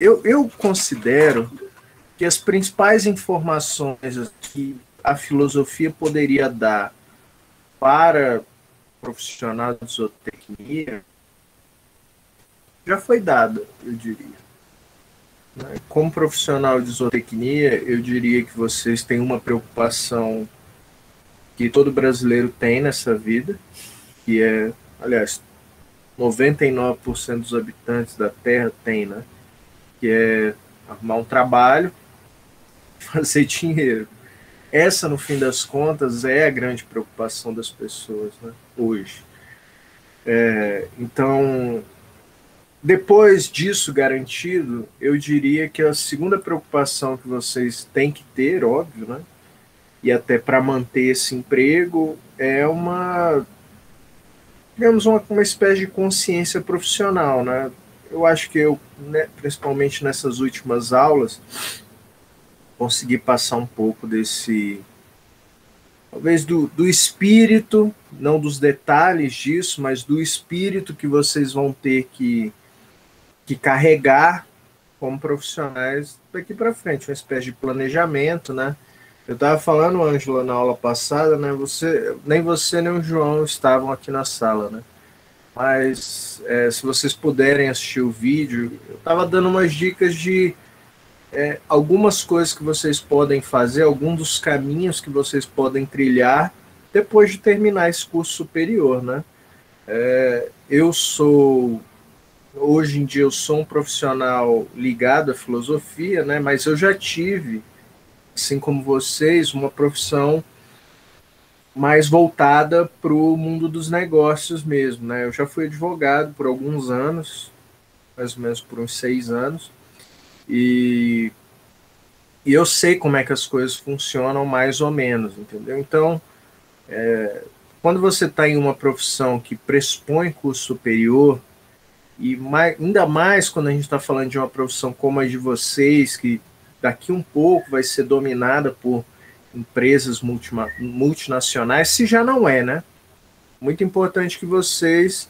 Eu considero que as principais informações que a filosofia poderia dar para profissionais de zootecnia já foi dada, eu diria. Como profissional de zootecnia, eu diria que vocês têm uma preocupação que todo brasileiro tem nessa vida, que é, aliás, 99% dos habitantes da Terra tem, né? Que é arrumar um trabalho, fazer dinheiro. Essa, no fim das contas, é a grande preocupação das pessoas, né, hoje. Então, depois disso garantido, eu diria que a segunda preocupação que vocês têm que ter, óbvio, né, e até para manter esse emprego, é digamos, uma espécie de consciência profissional, né? Eu acho que eu, né, principalmente nessas últimas aulas, consegui passar um pouco desse, talvez do espírito, não dos detalhes disso, mas do espírito que vocês vão ter que carregar como profissionais daqui para frente, uma espécie de planejamento, né? Eu estava falando, Ângela, na aula passada, né? Nem você nem o João estavam aqui na sala, né? Mas se vocês puderem assistir o vídeo, eu estava dando umas dicas de algumas coisas que vocês podem fazer, alguns dos caminhos que vocês podem trilhar depois de terminar esse curso superior, né? Eu sou, hoje em dia eu sou um profissional ligado à filosofia, né? Mas eu já tive, assim como vocês, uma profissão mais voltada para o mundo dos negócios mesmo, né? Eu já fui advogado por alguns anos, mais ou menos por uns 6 anos, e eu sei como é que as coisas funcionam mais ou menos, entendeu? Então, quando você está em uma profissão que pressupõe curso superior, e ainda mais quando a gente está falando de uma profissão como a de vocês, que daqui um pouco vai ser dominada por empresas multinacionais, se já não é, né? Muito importante que vocês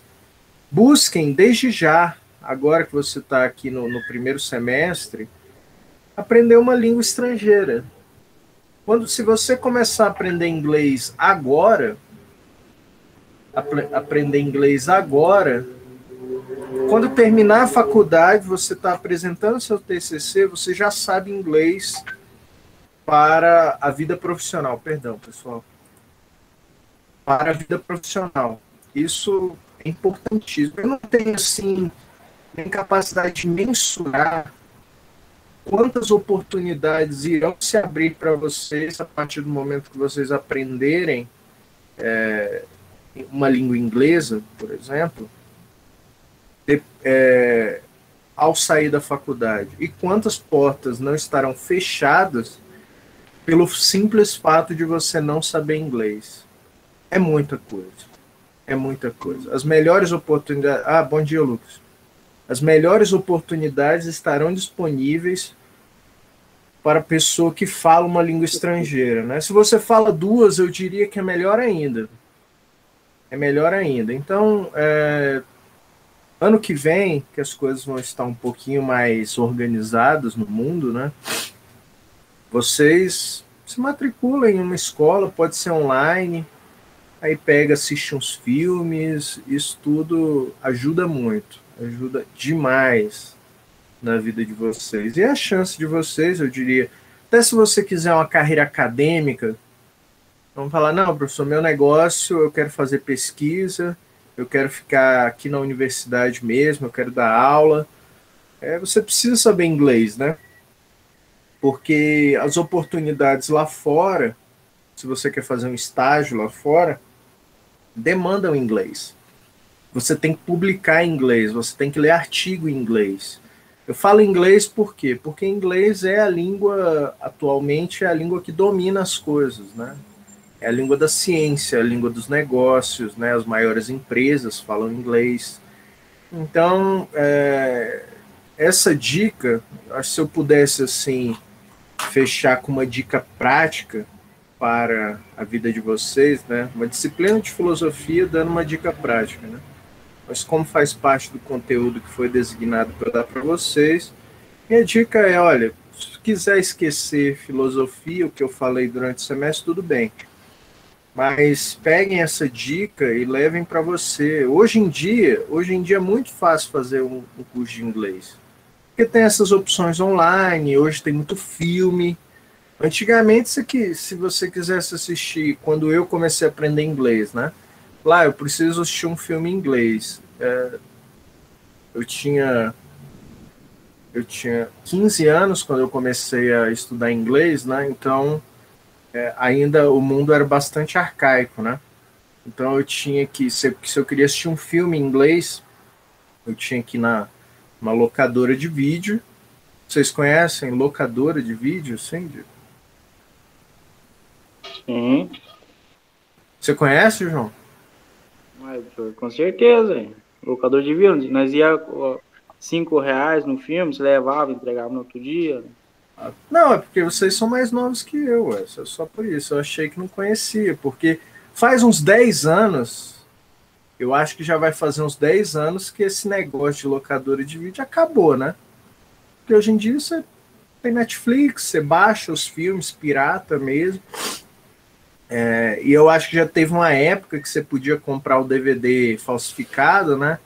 busquem desde já, agora que você está aqui no primeiro semestre, aprender uma língua estrangeira. Se você começar a aprender inglês agora, quando terminar a faculdade, você está apresentando seu TCC, você já sabe inglês para a vida profissional. Perdão, pessoal. Para a vida profissional. Isso é importantíssimo. Eu não tenho, assim, nem capacidade de mensurar quantas oportunidades irão se abrir para vocês a partir do momento que vocês aprenderem uma língua inglesa, por exemplo, ao sair da faculdade. E quantas portas não estarão fechadas pelo simples fato de você não saber inglês. É muita coisa. É muita coisa. As melhores oportunidades... bom dia, Lucas. As melhores oportunidades estarão disponíveis para a pessoa que fala uma língua estrangeira, né? Se você fala duas, eu diria que é melhor ainda. É melhor ainda. Então, ano que vem, que as coisas vão estar um pouquinho mais organizadas no mundo, né? Vocês se matriculam em uma escola, pode ser online, aí pega, assiste uns filmes, isso tudo ajuda muito, ajuda demais na vida de vocês. E a chance de vocês, eu diria, até se você quiser uma carreira acadêmica, vamos falar, não, professor, meu negócio, eu quero fazer pesquisa, eu quero ficar aqui na universidade mesmo, eu quero dar aula. Você precisa saber inglês, né? Porque as oportunidades lá fora, se você quer fazer um estágio lá fora, demandam inglês. Você tem que publicar em inglês, você tem que ler artigo em inglês. Eu falo inglês por quê? Porque inglês é a língua, atualmente, é a língua que domina as coisas, né? É a língua da ciência, a língua dos negócios, né? As maiores empresas falam inglês. Então, essa dica, acho que se eu pudesse, assim, fechar com uma dica prática para a vida de vocês, né? Uma disciplina de filosofia dando uma dica prática, né? Mas como faz parte do conteúdo que foi designado para dar para vocês, Minha dica é, olha, se quiser esquecer filosofia, o que eu falei durante o semestre, tudo bem. Mas peguem essa dica e levem para você. Hoje em dia é muito fácil fazer um curso de inglês. Porque tem essas opções online, hoje tem muito filme. Antigamente, se você quisesse assistir, quando eu comecei a aprender inglês, né? Lá, eu preciso assistir um filme em inglês. Eu tinha eu tinha 15 anos quando eu comecei a estudar inglês, né? Então, ainda o mundo era bastante arcaico, né? Então eu tinha que, se eu queria assistir um filme em inglês, eu tinha que ir uma locadora de vídeo. Vocês conhecem locadora de vídeo, sim? Sim, Você conhece, João? mas, com certeza, hein? Locador de filme. Nós ia ó, R$ 5 no filme, você levava, entregava no outro dia. Não, é porque vocês são mais novos que eu, só por isso. Eu achei que não conhecia, porque faz uns 10 anos, eu acho que já vai fazer uns 10 anos que esse negócio de locadora de vídeo acabou, né? Porque hoje em dia você tem Netflix, você baixa os filmes pirata mesmo. E eu acho que já teve uma época que você podia comprar o DVD falsificado, né?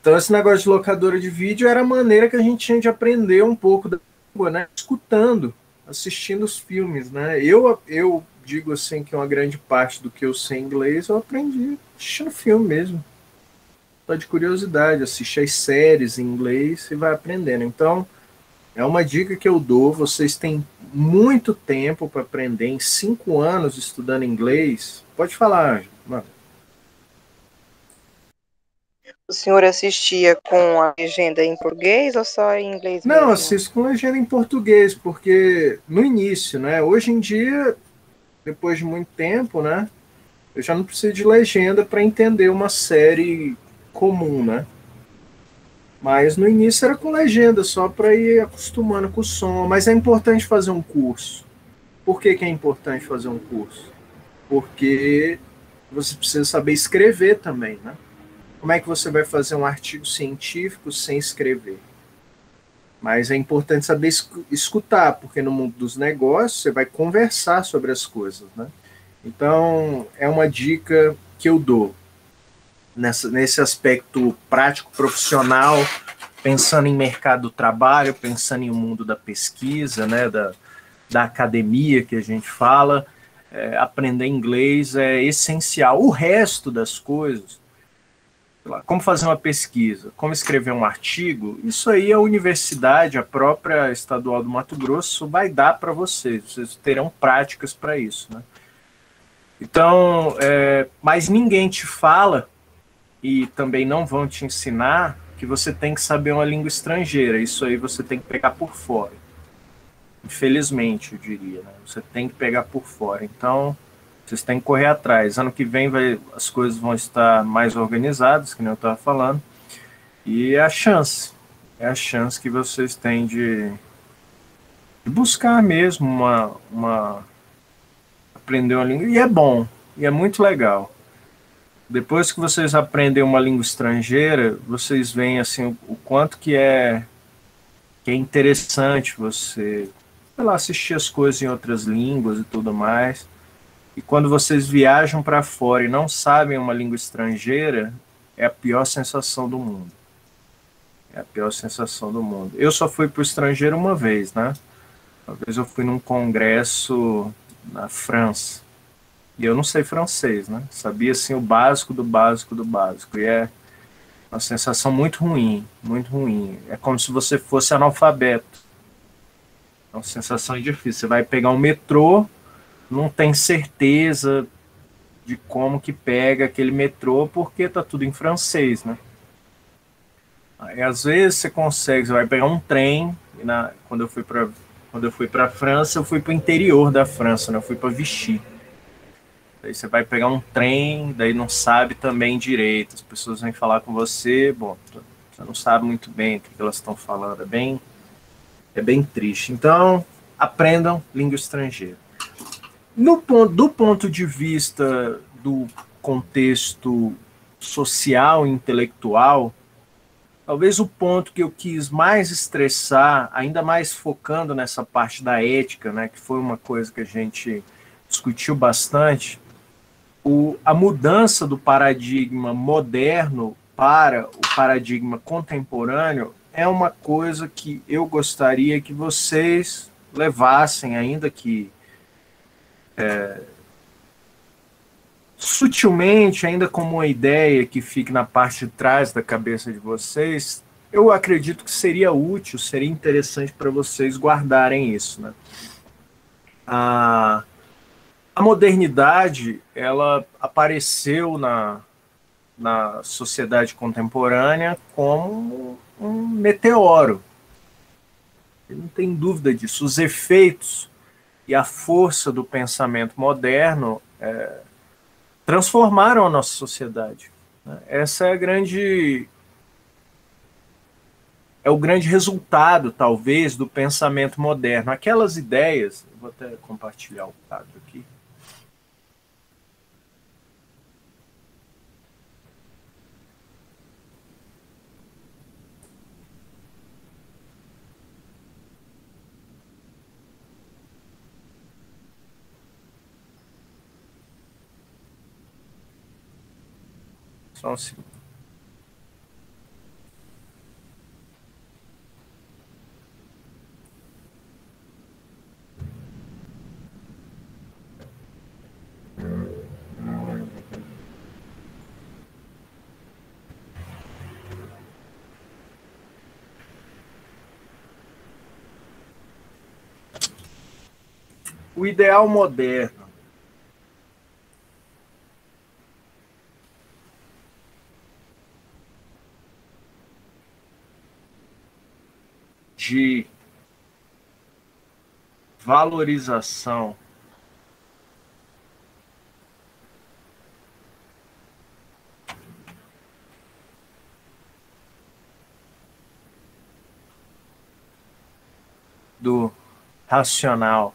Então esse negócio de locadora de vídeo era a maneira que a gente tinha de aprender um pouco da língua, né? Escutando, assistindo os filmes, né? Eu digo assim que uma grande parte do que eu sei inglês eu aprendi assistindo filme mesmo. Só de curiosidade, assiste as séries em inglês e vai aprendendo. Então, é uma dica que eu dou. Vocês têm muito tempo para aprender. Em 5 anos estudando inglês, pode falar, mano. O senhor assistia com a legenda em português ou só em inglês Não, mesmo? assisto com legenda em português, porque no início, né? Hoje em dia, depois de muito tempo, né? Eu já não preciso de legenda para entender uma série comum, né? Mas no início era com legenda, só para ir acostumando com o som. Mas é importante fazer um curso. Por que, que é importante fazer um curso? Porque você precisa saber escrever também, né? Como é que você vai fazer um artigo científico sem escrever? Mas é importante saber escutar, porque no mundo dos negócios você vai conversar sobre as coisas, né? Então, é uma dica que eu dou nesse aspecto prático profissional, pensando em mercado do trabalho, pensando em o mundo da pesquisa, né, da academia que a gente fala. Aprender inglês é essencial. O resto das coisas, como fazer uma pesquisa, como escrever um artigo, isso aí a universidade, a própria Estadual do Mato Grosso, vai dar para vocês. Vocês terão práticas para isso, né? Então, mas ninguém te fala e também não vão te ensinar que você tem que saber uma língua estrangeira. Isso aí você tem que pegar por fora. Infelizmente, eu diria, né? Você tem que pegar por fora. Então, vocês têm que correr atrás. Ano que vem as coisas vão estar mais organizadas, que nem eu estava falando. E é a chance que vocês têm de buscar mesmo aprender uma língua. E é bom, e é muito legal. Depois que vocês aprendem uma língua estrangeira, vocês veem assim o quanto que é interessante você, sei lá, assistir as coisas em outras línguas e tudo mais. E quando vocês viajam para fora e não sabem uma língua estrangeira, é a pior sensação do mundo. É a pior sensação do mundo. Eu só fui para o estrangeiro uma vez, né? Uma vez eu fui num congresso na França. E eu não sei francês, né? Sabia, assim, o básico do básico do básico. E é uma sensação muito ruim, muito ruim. É como se você fosse analfabeto. É uma sensação difícil. Você vai pegar um metrô, não tem certeza de como que pega aquele metrô, porque tá tudo em francês, né? Aí, às vezes você consegue, você vai pegar um trem, quando eu fui para a França, eu fui para o interior da França, né? Eu fui para Vichy. Aí você vai pegar um trem, daí não sabe também direito. As pessoas vêm falar com você, bom, você não sabe muito bem o que elas estão falando. É bem triste. Então, aprendam língua estrangeira. Do ponto de vista do contexto social e intelectual, Talvez o ponto que eu quis mais estressar, ainda mais focando nessa parte da ética, né, que foi uma coisa que a gente discutiu bastante, a mudança do paradigma moderno para o paradigma contemporâneo é uma coisa que eu gostaria que vocês levassem, ainda que sutilmente, ainda como uma ideia que fique na parte de trás da cabeça de vocês. Eu acredito que seria útil, seria interessante para vocês guardarem isso, né? A modernidade, ela apareceu na sociedade contemporânea como um meteoro. Não tem dúvida disso. Os efeitos e a força do pensamento moderno transformaram a nossa sociedade. Essa é o grande resultado, talvez, do pensamento moderno. Aquelas ideias, vou até compartilhar o quadro aqui. Só um segundo. O ideal moderno de valorização do racional.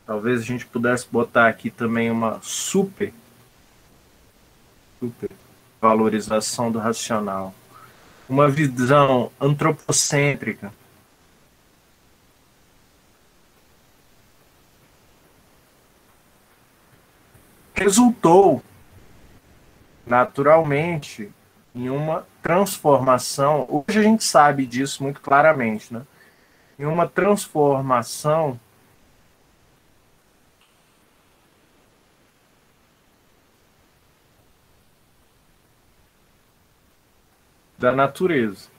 Talvez a gente pudesse botar aqui também uma super valorização do racional. Uma visão antropocêntrica. Resultou, naturalmente, em uma transformação. Hoje a gente sabe disso muito claramente, né? Em uma transformação da natureza.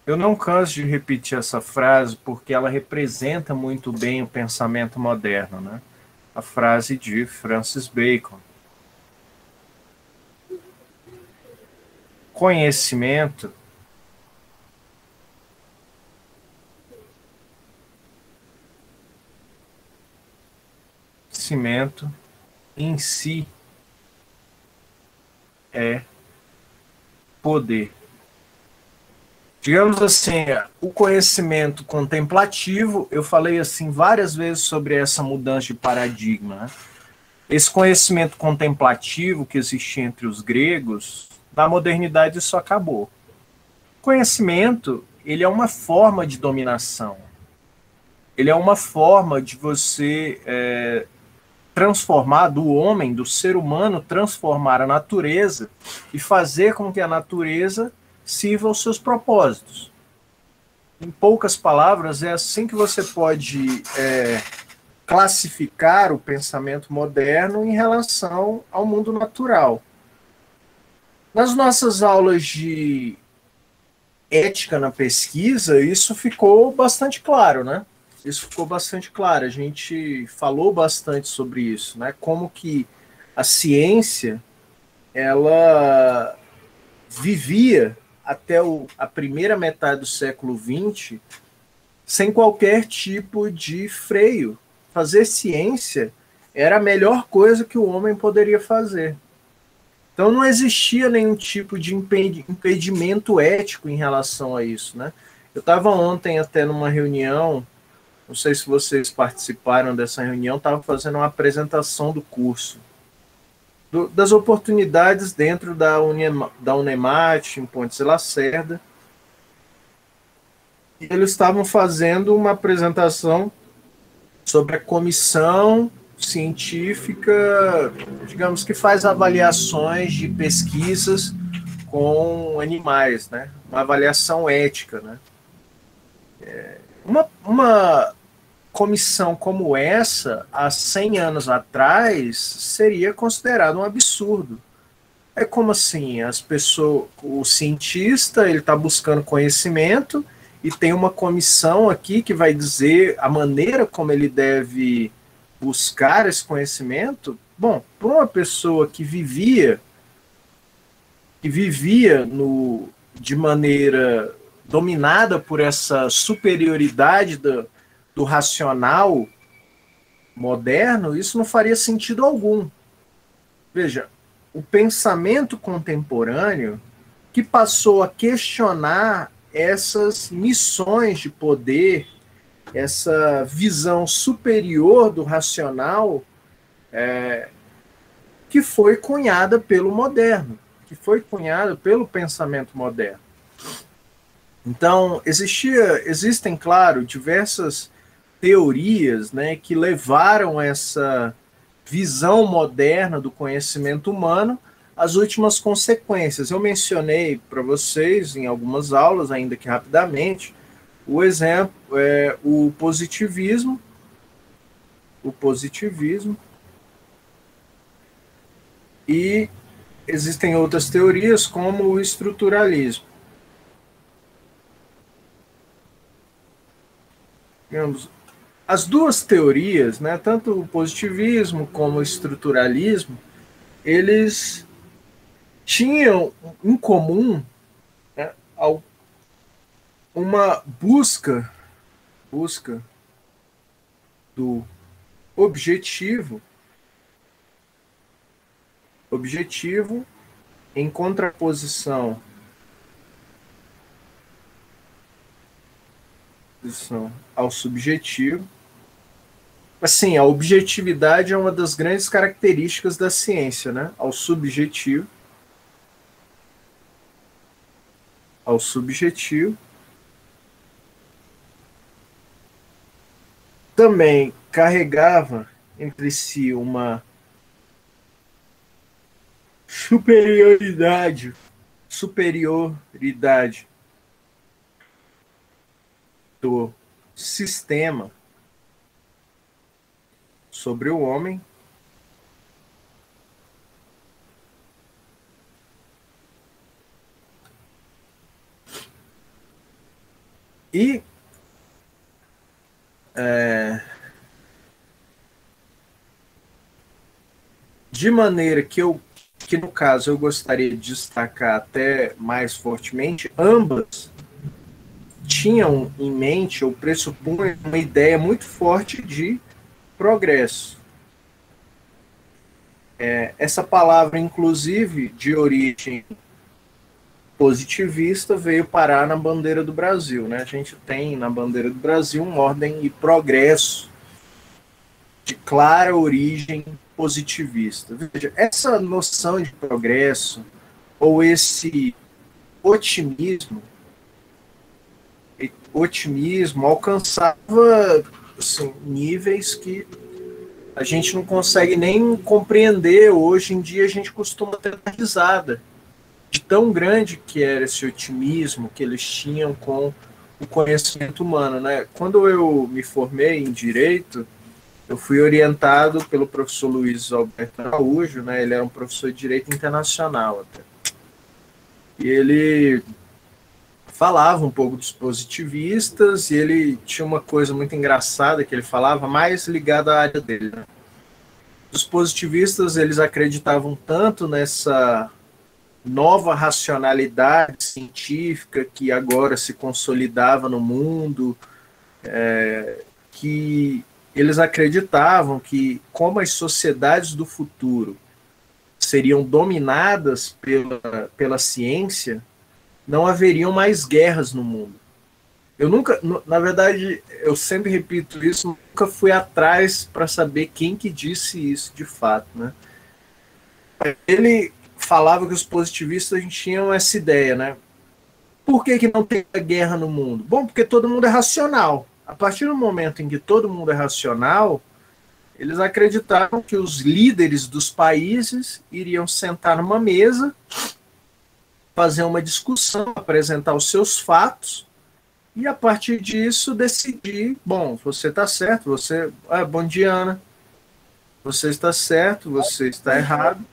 Eu não canso de repetir essa frase porque ela representa muito bem o pensamento moderno, né? A frase de Francis Bacon. Conhecimento em si é poder. Digamos assim, o conhecimento contemplativo, eu falei assim várias vezes sobre essa mudança de paradigma, né? Esse conhecimento contemplativo que existia entre os gregos, na modernidade isso acabou. O conhecimento, ele é uma forma de dominação. Ele é uma forma de você transformar, do homem, do ser humano, transformar a natureza e fazer com que a natureza sirva aos seus propósitos. Em poucas palavras, é assim que você pode classificar o pensamento moderno em relação ao mundo natural. Nas nossas aulas de ética na pesquisa, isso ficou bastante claro, né? Isso ficou bastante claro. A gente falou bastante sobre isso, né? Como que a ciência, ela vivia até a primeira metade do século XX sem qualquer tipo de freio. Fazer ciência era a melhor coisa que o homem poderia fazer. Então não existia nenhum tipo de impedimento ético em relação a isso, né? Eu estava ontem até numa reunião, não sei se vocês participaram dessa reunião, estava fazendo uma apresentação do curso. das oportunidades dentro da Unemat, em Pontes de Lacerda. E eles estavam fazendo uma apresentação sobre a comissão científica, digamos, que faz avaliações de pesquisas com animais, né? Uma avaliação ética, né? Uma comissão como essa, há 100 anos atrás, seria considerado um absurdo. É como assim, o cientista, ele está buscando conhecimento e tem uma comissão aqui que vai dizer a maneira como ele deve buscar esse conhecimento. Bom, para uma pessoa que vivia de maneira dominada por essa superioridade do racional moderno, isso não faria sentido algum. Veja, o pensamento contemporâneo que passou a questionar essas missões de poder, essa visão superior do racional, que foi cunhada pelo moderno, que foi cunhada pelo pensamento moderno. Então, existem, claro, diversas teorias, né, que levaram essa visão moderna do conhecimento humano às últimas consequências. Eu mencionei para vocês em algumas aulas, ainda que rapidamente, o exemplo é o positivismo. E existem outras teorias, como o estruturalismo. Digamos, as duas teorias, né, tanto o positivismo como o estruturalismo, eles tinham em comum, né, uma busca do objetivo em contraposição ao subjetivo. Assim, a objetividade é uma das grandes características da ciência, né? Ao subjetivo. Também carregava entre si uma superioridade do sistema sobre o homem. E de maneira que no caso eu gostaria de destacar até mais fortemente, ambas tinham em mente ou pressupunham uma ideia muito forte de progresso. Essa palavra, inclusive, de origem positivista, veio parar na bandeira do Brasil, né? A gente tem na bandeira do Brasil uma ordem e progresso de clara origem positivista. Veja, essa noção de progresso ou esse otimismo alcançava, assim, níveis que a gente não consegue nem compreender. Hoje em dia a gente costuma ter risada de tão grande que era esse otimismo que eles tinham com o conhecimento humano, né? Quando eu me formei em Direito, eu fui orientado pelo professor Luiz Alberto Araújo, né? Ele era um professor de Direito Internacional até. E ele falava um pouco dos positivistas, e ele tinha uma coisa muito engraçada que ele falava, mais ligada à área dele, né? Os positivistas, eles acreditavam tanto nessa nova racionalidade científica que agora se consolidava no mundo, que eles acreditavam que, como as sociedades do futuro seriam dominadas pela ciência, não haveriam mais guerras no mundo. Eu nunca, na verdade, eu sempre repito isso, nunca fui atrás para saber quem que disse isso de fato, né? Ele falava que os positivistas tinham essa ideia, né? Por que não tem guerra no mundo? Bom, porque todo mundo é racional. A partir do momento em que todo mundo é racional, eles acreditaram que os líderes dos países iriam sentar numa mesa, fazer uma discussão, apresentar os seus fatos e, a partir disso, decidir: bom, você está certo, você... bom dia, Ana. Você está certo, você está errado.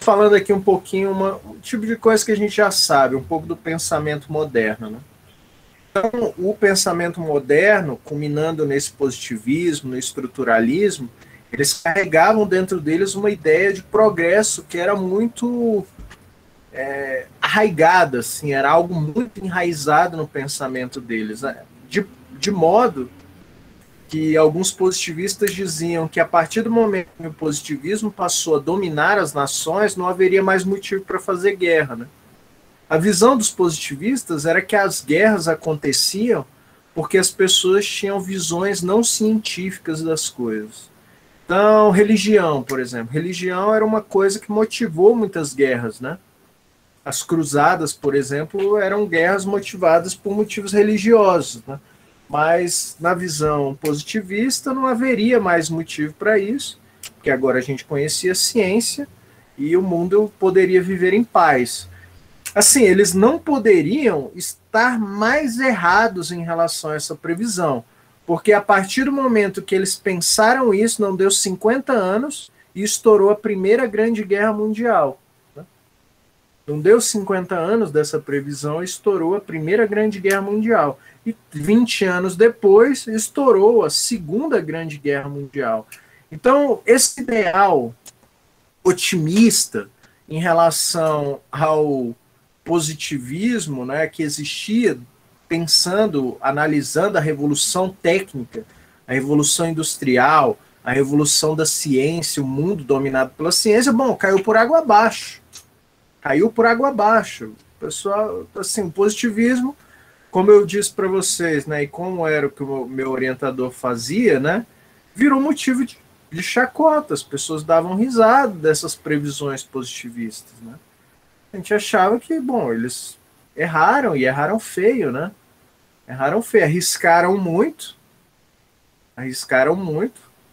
Falando aqui um pouquinho, um tipo de coisa que a gente já sabe, um pouco do pensamento moderno, né? Então, o pensamento moderno, culminando nesse positivismo, no estruturalismo, eles carregavam dentro deles uma ideia de progresso que era muito arraigada, assim, era algo muito enraizado no pensamento deles, né? De modo que alguns positivistas diziam que a partir do momento que o positivismo passou a dominar as nações, não haveria mais motivo para fazer guerra, né? A visão dos positivistas era que as guerras aconteciam porque as pessoas tinham visões não científicas das coisas. Então, religião, por exemplo. Religião era uma coisa que motivou muitas guerras, né? As cruzadas, por exemplo, eram guerras motivadas por motivos religiosos, né? Mas, na visão positivista, não haveria mais motivo para isso, porque agora a gente conhecia a ciência e o mundo poderia viver em paz. Assim, eles não poderiam estar mais errados em relação a essa previsão, porque a partir do momento que eles pensaram isso, não deu 50 anos e estourou a Primeira Grande Guerra Mundial. Né? Não deu 50 anos dessa previsão e estourou a Primeira Grande Guerra Mundial. E 20 anos depois, estourou a Segunda Grande Guerra Mundial. Então, esse ideal otimista em relação ao positivismo, né, que existia pensando, analisando a revolução técnica, a revolução industrial, a revolução da ciência, o mundo dominado pela ciência, bom, caiu por água abaixo. Caiu por água abaixo. O pessoal, assim, o positivismo, como eu disse para vocês, né, e como era o que o meu orientador fazia, né, virou motivo de chacota. As pessoas davam risada dessas previsões positivistas, né? A gente achava que, bom, eles erraram e erraram feio, né? Erraram feio, arriscaram muito.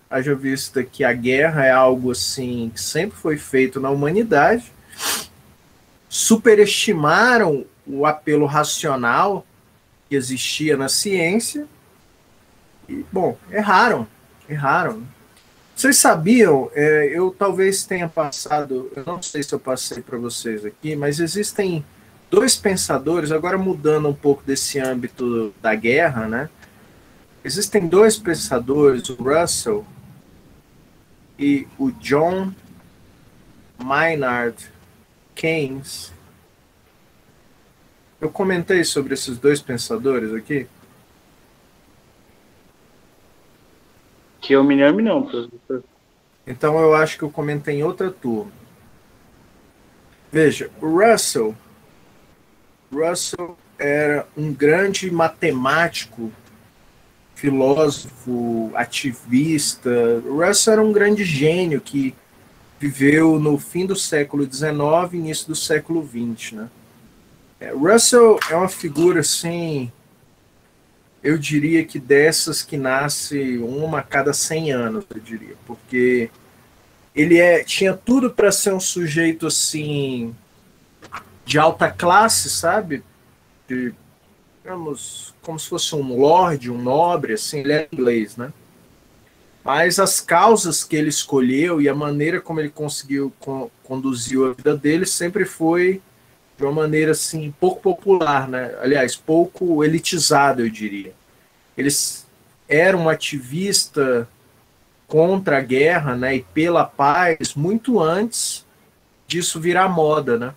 Haja vista que a guerra é algo assim que sempre foi feito na humanidade. Superestimaram o apelo racional que existia na ciência. E, bom, erraram. Vocês sabiam, eu talvez tenha passado, eu não sei se eu passei para vocês aqui, mas existem dois pensadores, agora mudando um pouco desse âmbito da guerra, né? Existem dois pensadores, o Russell e o John Maynard Keynes. Eu comentei sobre esses dois pensadores aqui. Que eu me lembro, não, professor. Então eu acho que eu comentei em outra turma. Veja, o Russell era um grande matemático, filósofo, ativista. O Russell era um grande gênio que viveu no fim do século XIX e início do século XX, né? Russell é uma figura, assim, eu diria que dessas que nasce uma a cada 100 anos, eu diria, porque ele tinha tudo para ser um sujeito, assim, de alta classe, sabe? Digamos, como se fosse um lorde, um nobre, assim, ele é inglês, né? Mas as causas que ele escolheu e a maneira como ele conseguiu conduziu a vida dele sempre foi de uma maneira assim pouco popular, né? Aliás, pouco elitizado, eu diria. Eles eram um ativista contra a guerra, né, e pela paz muito antes disso virar moda, né?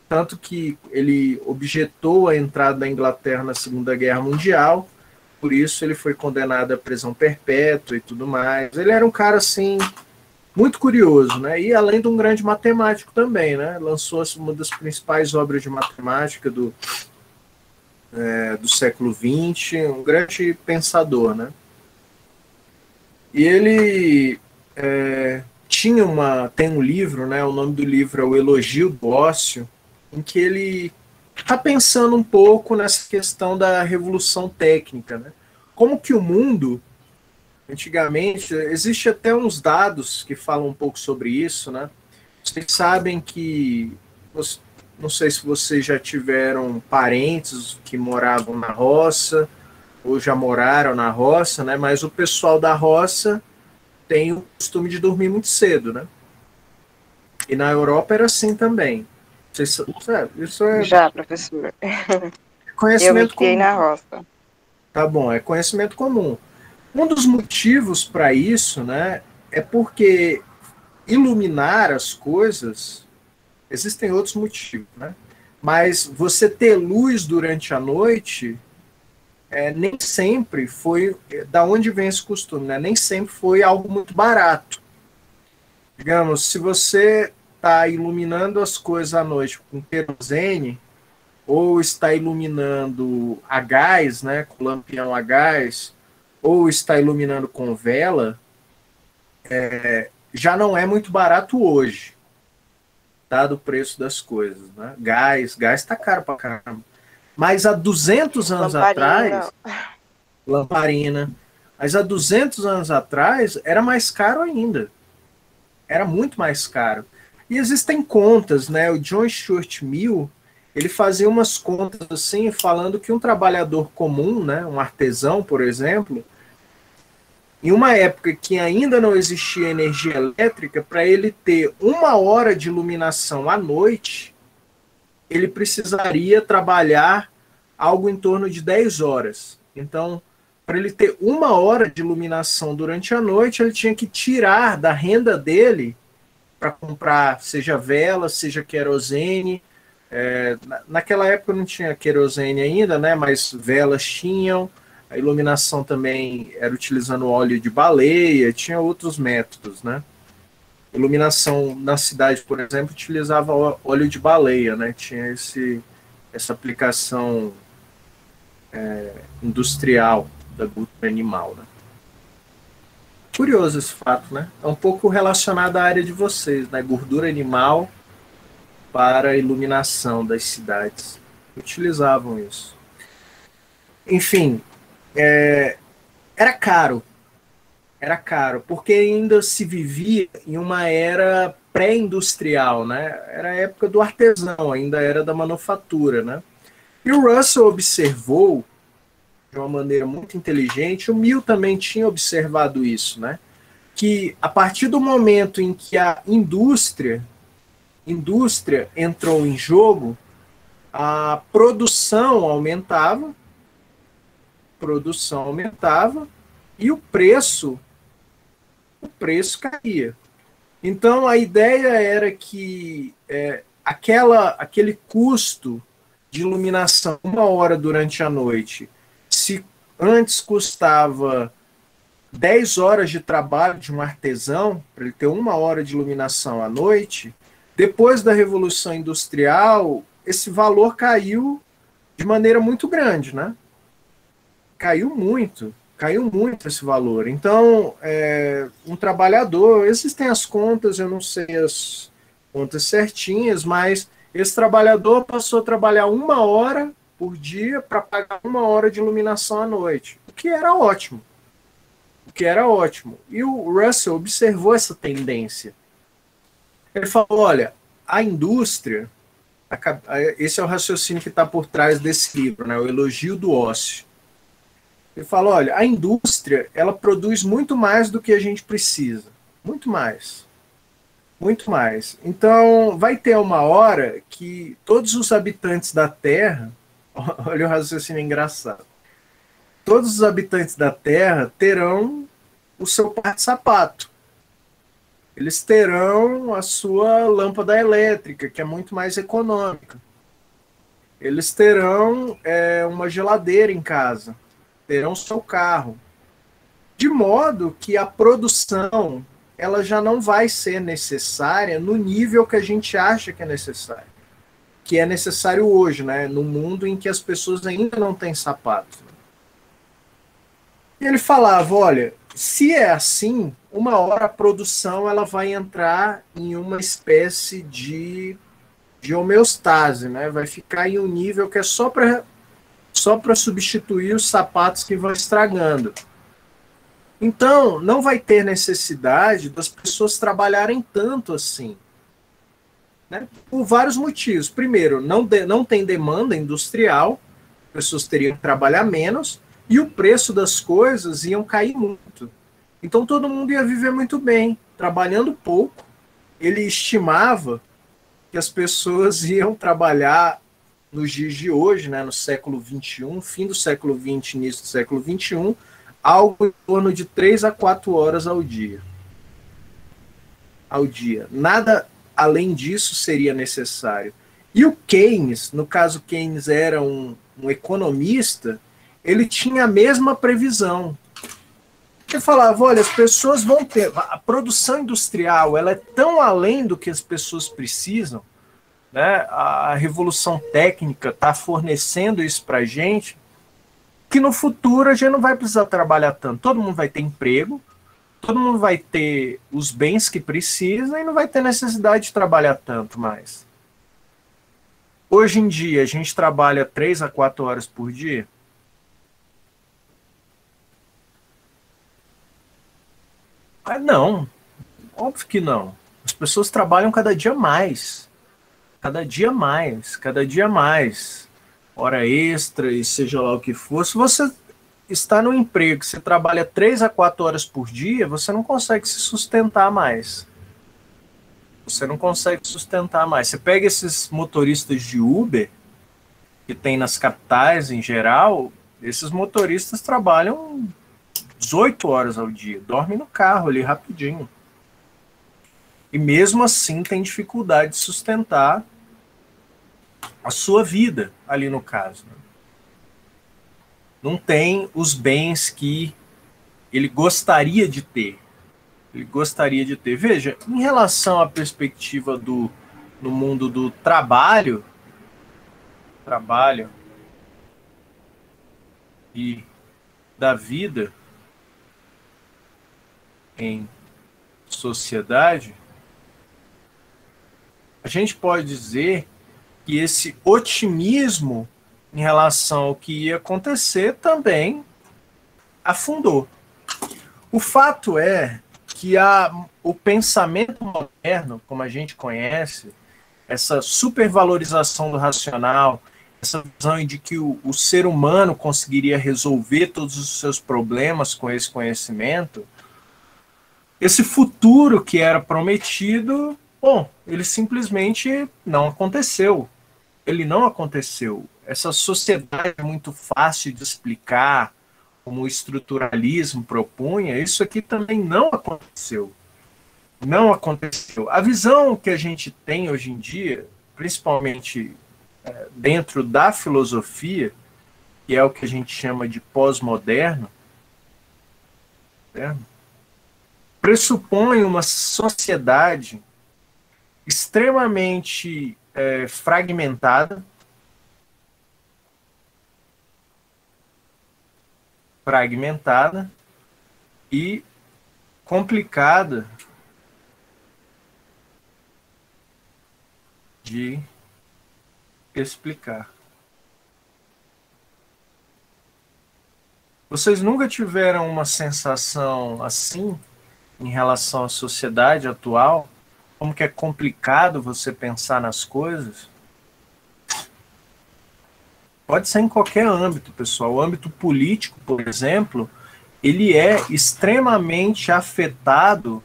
Tanto que ele objetou a entrada da Inglaterra na Segunda Guerra Mundial, por isso ele foi condenado à prisão perpétua e tudo mais. Ele era um cara assim muito curioso, né? E além de um grande matemático também, né? Lançou uma das principais obras de matemática do século XX, um grande pensador, né? E ele tem um livro, né? O nome do livro é O Elogio do Ócio, em que ele está pensando um pouco nessa questão da revolução técnica, né? Como que o mundo, antigamente, existe até uns dados que falam um pouco sobre isso, né? Vocês sabem que, não sei se vocês já tiveram parentes que moravam na roça, ou já moraram na roça, né? Mas o pessoal da roça tem o costume de dormir muito cedo, né? E na Europa era assim também. Isso é Já, professor. Eu me conhecimento criei comum. na roça. Tá bom, é conhecimento comum. Um dos motivos para isso, né, é porque iluminar as coisas, existem outros motivos, né? Mas você ter luz durante a noite, nem sempre foi, da onde vem esse costume, né? Nem sempre foi algo muito barato. Digamos, se você está iluminando as coisas à noite com querosene, ou está iluminando a gás, né, com lampião a gás, ou está iluminando com vela, já não é muito barato hoje, dado o preço das coisas, né? Gás está caro pra caramba. Mas há 200 anos atrás, lamparina, mas há 200 anos atrás era mais caro ainda. Era muito mais caro. E existem contas, né? O John Stuart Mill, ele fazia umas contas assim, falando que um trabalhador comum, né, um artesão, por exemplo, em uma época que ainda não existia energia elétrica, para ele ter 1 hora de iluminação à noite, ele precisaria trabalhar algo em torno de 10 horas. Então, para ele ter 1 hora de iluminação durante a noite, ele tinha que tirar da renda dele para comprar, seja vela, seja querosene. Naquela época não tinha querosene ainda, né? Mas velas tinham. A iluminação também era utilizando óleo de baleia, tinha outros métodos, né? Iluminação na cidade, por exemplo, utilizava óleo de baleia, né? Tinha essa aplicação industrial da gordura animal, né? Curioso esse fato, né? É um pouco relacionado à área de vocês, né? Gordura animal para a iluminação das cidades. Utilizavam isso. Enfim, era caro. Era caro, porque ainda se vivia em uma era pré-industrial, né? Era a época do artesão, ainda era da manufatura, né? E o Russell observou de uma maneira muito inteligente, o Mill também tinha observado isso, né? Que a partir do momento em que a indústria entrou em jogo, a produção aumentava e o preço caía. Então a ideia era que aquele custo de iluminação 1 hora durante a noite, se antes custava 10 horas de trabalho de um artesão, para ele ter 1 hora de iluminação à noite, depois da Revolução Industrial, esse valor caiu de maneira muito grande, né? Caiu muito esse valor. Então, um trabalhador, existem as contas, eu não sei as contas certinhas, mas esse trabalhador passou a trabalhar 1 hora por dia para pagar 1 hora de iluminação à noite, o que era ótimo. E o Russell observou essa tendência. Ele falou, olha, a indústria, esse é o raciocínio que está por trás desse livro, né, O Elogio do Ócio. Ele fala, olha, a indústria, ela produz muito mais do que a gente precisa. Muito mais. Então, vai ter 1 hora que todos os habitantes da Terra, olha o raciocínio engraçado, todos os habitantes da Terra terão o seu par de sapato. Eles terão a sua lâmpada elétrica, que é muito mais econômica. Eles terão uma geladeira em casa. Terão seu carro. De modo que a produção ela já não vai ser necessária no nível que a gente acha que é necessário. Que é necessário hoje, né? No mundo em que as pessoas ainda não têm sapatos. E ele falava, olha, se é assim, uma hora a produção ela vai entrar em uma espécie de homeostase, né? Vai ficar em um nível que é só para substituir os sapatos que vão estragando. Então, não vai ter necessidade das pessoas trabalharem tanto assim, né? Por vários motivos. Primeiro, não tem demanda industrial, pessoas teriam que trabalhar menos e o preço das coisas iam cair muito. Então todo mundo ia viver muito bem, trabalhando pouco. Ele estimava que as pessoas iam trabalhar nos dias de hoje, né, no século XXI, fim do século XX, início do século XXI, algo em torno de 3 a 4 horas ao dia. Nada além disso seria necessário. E o Keynes, no caso Keynes era um economista, ele tinha a mesma previsão. Ele falava, olha, as pessoas vão ter... A produção industrial ela é tão além do que as pessoas precisam, né? A revolução técnica está fornecendo isso para a gente, que no futuro a gente não vai precisar trabalhar tanto. Todo mundo vai ter emprego, todo mundo vai ter os bens que precisa e não vai ter necessidade de trabalhar tanto mais. Hoje em dia, a gente trabalha 3 a 4 horas por dia. Ah, não, óbvio que não. As pessoas trabalham cada dia mais. Cada dia mais, cada dia mais. Hora extra e seja lá o que for. Se você está no emprego, você trabalha 3 a 4 horas por dia, você não consegue se sustentar mais. Você não consegue sustentar mais. Você pega esses motoristas de Uber, que tem nas capitais em geral, esses motoristas trabalham 18 horas ao dia, dormem no carro ali rapidinho. E mesmo assim tem dificuldade de sustentar a sua vida ali no caso. Não tem os bens que ele gostaria de ter. Ele gostaria de ter. Veja, em relação à perspectiva no mundo do trabalho e da vida em sociedade, a gente pode dizer que esse otimismo em relação ao que ia acontecer também afundou. O fato é que o pensamento moderno, como a gente conhece, essa supervalorização do racional, essa visão de que o ser humano conseguiria resolver todos os seus problemas com esse conhecimento, esse futuro que era prometido, bom, ele simplesmente não aconteceu. Ele não aconteceu. Essa sociedade é muito fácil de explicar, como o estruturalismo propunha, isso aqui também não aconteceu. Não aconteceu. A visão que a gente tem hoje em dia, principalmente dentro da filosofia, que é o que a gente chama de pós-moderno, né, pressupõe uma sociedade extremamente fragmentada e complicada de explicar. Vocês nunca tiveram uma sensação assim em relação à sociedade atual? Como que é complicado você pensar nas coisas? Pode ser em qualquer âmbito, pessoal. O âmbito político, por exemplo, ele é extremamente afetado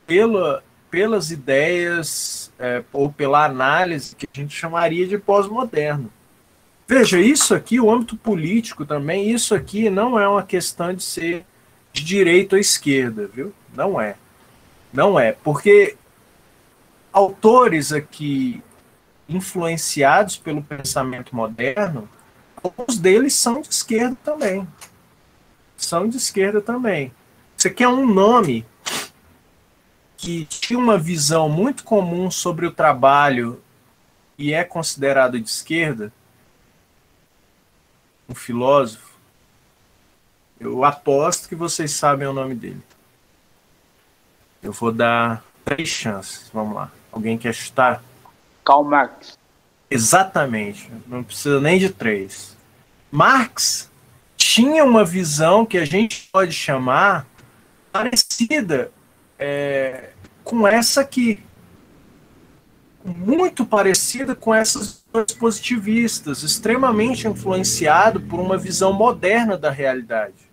pelas ideias ou pela análise que a gente chamaria de pós-moderno. Veja, isso aqui, o âmbito político também, isso aqui não é uma questão de ser de direita ou esquerda, viu? Não é. Não é, porque autores aqui influenciados pelo pensamento moderno, alguns deles são de esquerda também. São de esquerda também. Você quer um nome que tinha uma visão muito comum sobre o trabalho e é considerado de esquerda? Um filósofo? Eu aposto que vocês sabem o nome dele. Eu vou dar 3 chances. Vamos lá. Alguém quer chutar? Karl Marx. Exatamente. Não precisa nem de 3. Marx tinha uma visão que a gente pode chamar parecida com essa aqui. Muito parecida com essas visões positivistas, extremamente influenciado por uma visão moderna da realidade.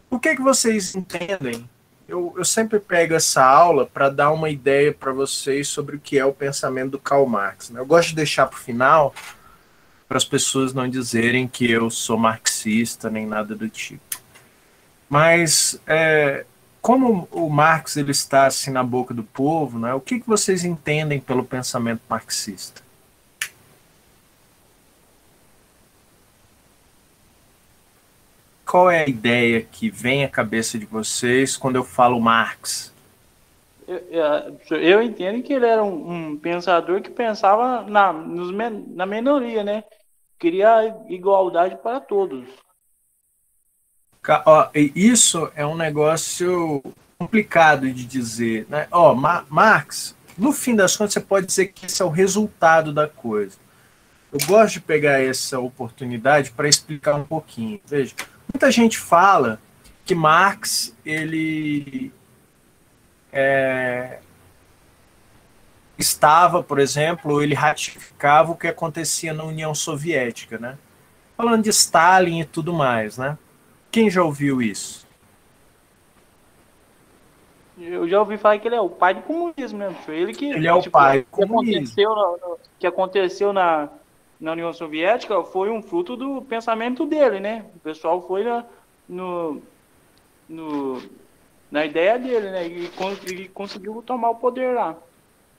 O que vocês entendem? Eu sempre pego essa aula para dar uma ideia para vocês sobre o que é o pensamento do Karl Marx. Eu gosto de deixar para o final, para as pessoas não dizerem que eu sou marxista, nem nada do tipo. Mas, como o Marx ele está assim na boca do povo, né, o que vocês entendem pelo pensamento marxista? Qual é a ideia que vem à cabeça de vocês quando eu falo Marx? Eu entendo que ele era um pensador que pensava na minoria, né? Queria igualdade para todos. Isso é um negócio complicado de dizer, né? Marx, no fim das contas, você pode dizer que esse é o resultado da coisa. Eu gosto de pegar essa oportunidade para explicar um pouquinho. Veja, muita gente fala que Marx ele estava, por exemplo, ele ratificava o que acontecia na União Soviética, né? Falando de Stalin e tudo mais, né? Quem já ouviu isso? Eu já ouvi falar que ele é o pai do comunismo, né? Foi ele que Ele é o pai do comunismo. Que aconteceu na União Soviética foi um fruto do pensamento dele, né? O pessoal foi na ideia dele, né? E conseguiu tomar o poder lá.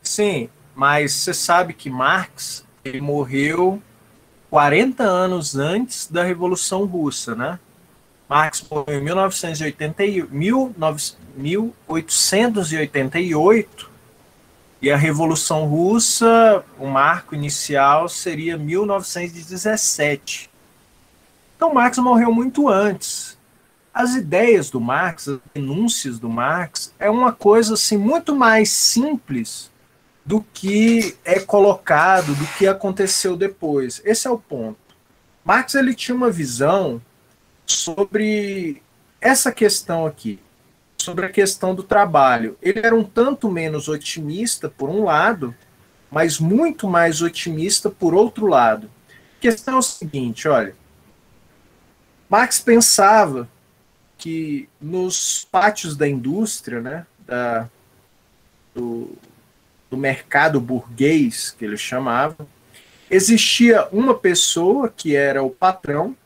Sim, mas você sabe que Marx ele morreu 40 anos antes da Revolução Russa, né? Marx morreu em 1888 e a Revolução Russa, o marco inicial seria 1917. Então Marx morreu muito antes. As ideias do Marx, as denúncias do Marx, é uma coisa assim muito mais simples do que é colocado, do que aconteceu depois. Esse é o ponto. Marx ele tinha uma visão sobre essa questão aqui, sobre a questão do trabalho. Ele era um tanto menos otimista por um lado, mas muito mais otimista por outro lado. A questão é o seguinte, olha, Marx pensava que nos pátios da indústria, né, do mercado burguês, que ele chamava, existia uma pessoa que era o patrão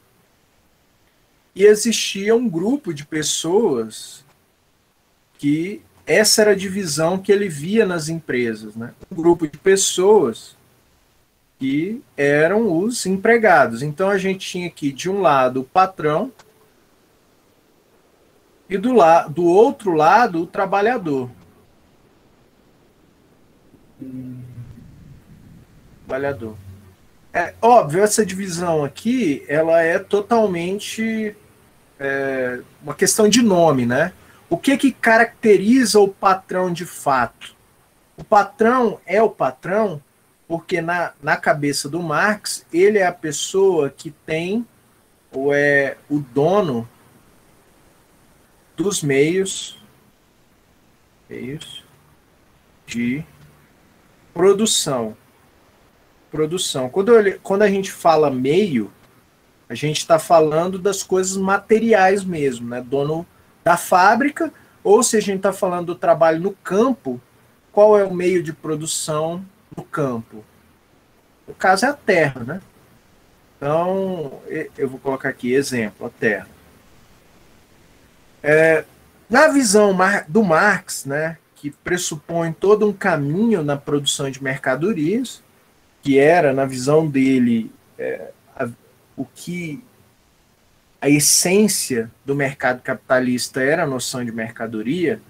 e existia um grupo de pessoas que essa era a divisão que ele via nas empresas, né? Um grupo de pessoas que eram os empregados. Então a gente tinha aqui de um lado o patrão e do outro lado o trabalhador. Trabalhador. É óbvio, essa divisão aqui, ela é totalmente uma questão de nome, né? O que caracteriza o patrão de fato? O patrão é o patrão porque na cabeça do Marx, ele é a pessoa que tem, ou é o dono dos meios de produção. Quando a gente fala meio, a gente está falando das coisas materiais mesmo, né? Dono da fábrica, ou se a gente está falando do trabalho no campo, qual é o meio de produção no campo? No caso é a terra, né? Então, eu vou colocar aqui exemplo, a terra. Na visão do Marx, né, que pressupõe todo um caminho na produção de mercadorias, que era, na visão dele, a essência do mercado capitalista era a noção de mercadoria.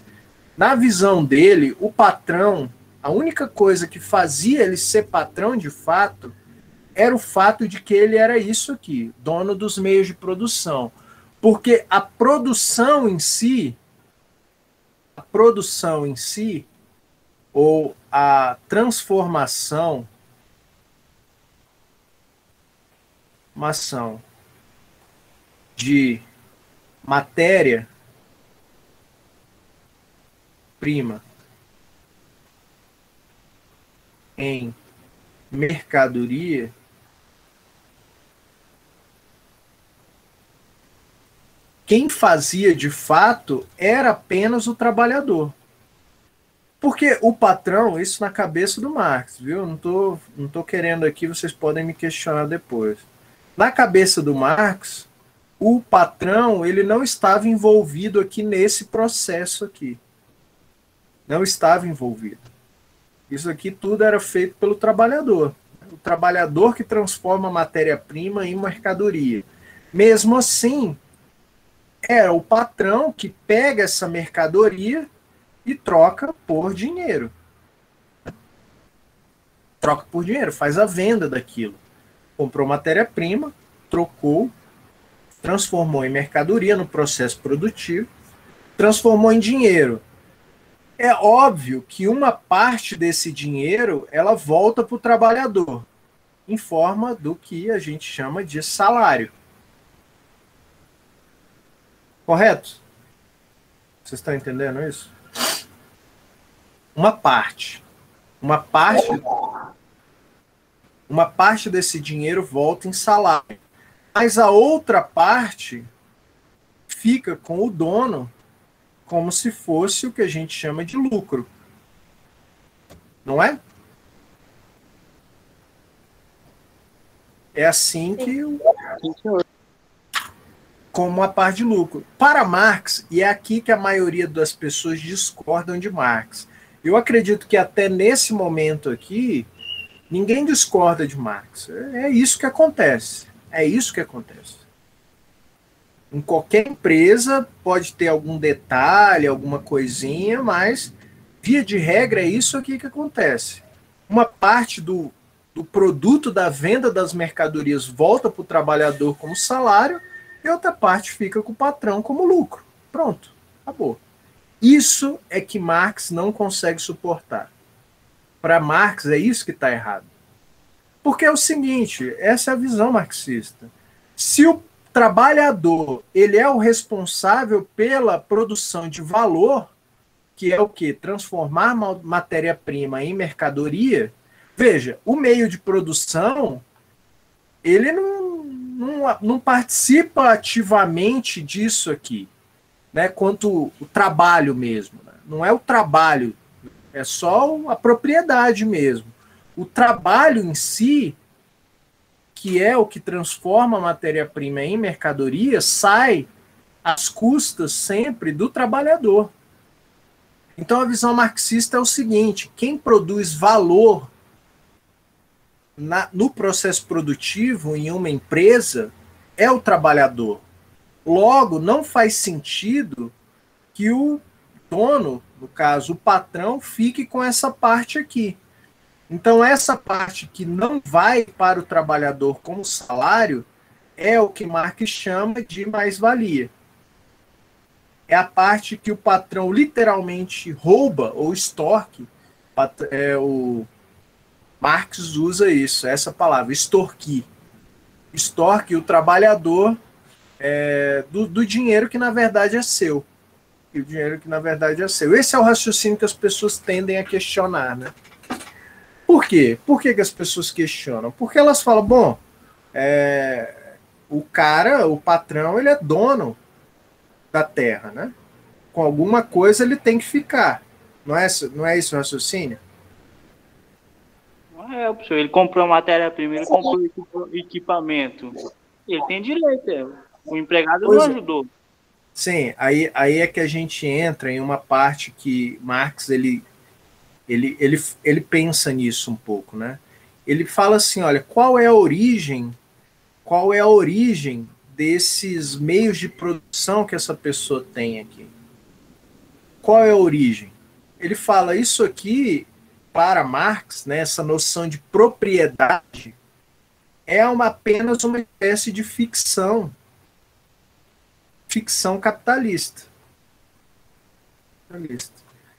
Na visão dele, o patrão, a única coisa que fazia ele ser patrão de fato, era o fato de que ele era isso aqui, dono dos meios de produção. Porque a produção em si, ou a transformação, uma ação de matéria-prima em mercadoria, quem fazia de fato era apenas o trabalhador. Porque o patrão, isso na cabeça do Marx, viu? Não tô querendo aqui, vocês podem me questionar depois. Na cabeça do Marx, o patrão, ele não estava envolvido aqui nesse processo aqui. Não estava envolvido. Isso aqui tudo era feito pelo trabalhador. O trabalhador que transforma a matéria-prima em mercadoria. Mesmo assim, é o patrão que pega essa mercadoria e troca por dinheiro. Troca por dinheiro, faz a venda daquilo. Comprou matéria-prima, trocou, transformou em mercadoria no processo produtivo, transformou em dinheiro. É óbvio que uma parte desse dinheiro ela volta para o trabalhador, em forma do que a gente chama de salário. Correto? Vocês estão entendendo isso? Uma parte desse dinheiro volta em salário. Mas a outra parte fica com o dono como se fosse o que a gente chama de lucro. Não é? É assim que como a parte de lucro. Para Marx, e é aqui que a maioria das pessoas discordam de Marx. Eu acredito que até nesse momento aqui, ninguém discorda de Marx. É isso que acontece. É isso que acontece. Em qualquer empresa pode ter algum detalhe, alguma coisinha, mas, via de regra, é isso aqui que acontece. Uma parte do produto da venda das mercadorias volta para o trabalhador como salário e outra parte fica com o patrão como lucro. Pronto, acabou. Isso é que Marx não consegue suportar. Para Marx é isso que está errado. Porque é o seguinte, essa é a visão marxista. Se o trabalhador ele é o responsável pela produção de valor, que é o quê? Transformar matéria-prima em mercadoria, veja, o meio de produção ele não participa ativamente disso aqui, né? Quanto o trabalho mesmo. Né? Não é o trabalho, é só a propriedade mesmo. O trabalho em si, que é o que transforma a matéria-prima em mercadoria, sai às custas sempre do trabalhador. Então a visão marxista é o seguinte: quem produz valor no processo produtivo em uma empresa é o trabalhador. Logo, não faz sentido que o dono, no caso o patrão, fique com essa parte aqui. Então, essa parte que não vai para o trabalhador como salário é o que Marx chama de mais-valia. É a parte que o patrão literalmente rouba ou extorque. O Marx usa isso, essa palavra, extorquir. Extorque o trabalhador do dinheiro que na verdade é seu. E o dinheiro que na verdade é seu. Esse é o raciocínio que as pessoas tendem a questionar, né? Por quê? Por que as pessoas questionam? Porque elas falam, bom, o patrão, ele é dono da terra, né? Com alguma coisa ele tem que ficar. Não é isso o raciocínio? Não é, professor. Ele comprou matéria-prima, ele comprou equipamento. Ele tem direito, O empregado não ajudou. Sim, aí é que a gente entra em uma parte que Marx, ele pensa nisso um pouco, né? Ele fala assim, olha, qual é a origem desses meios de produção que essa pessoa tem aqui? Qual é a origem? Ele fala, isso aqui, para Marx, né, essa noção de propriedade, é apenas uma espécie de ficção. ficção capitalista.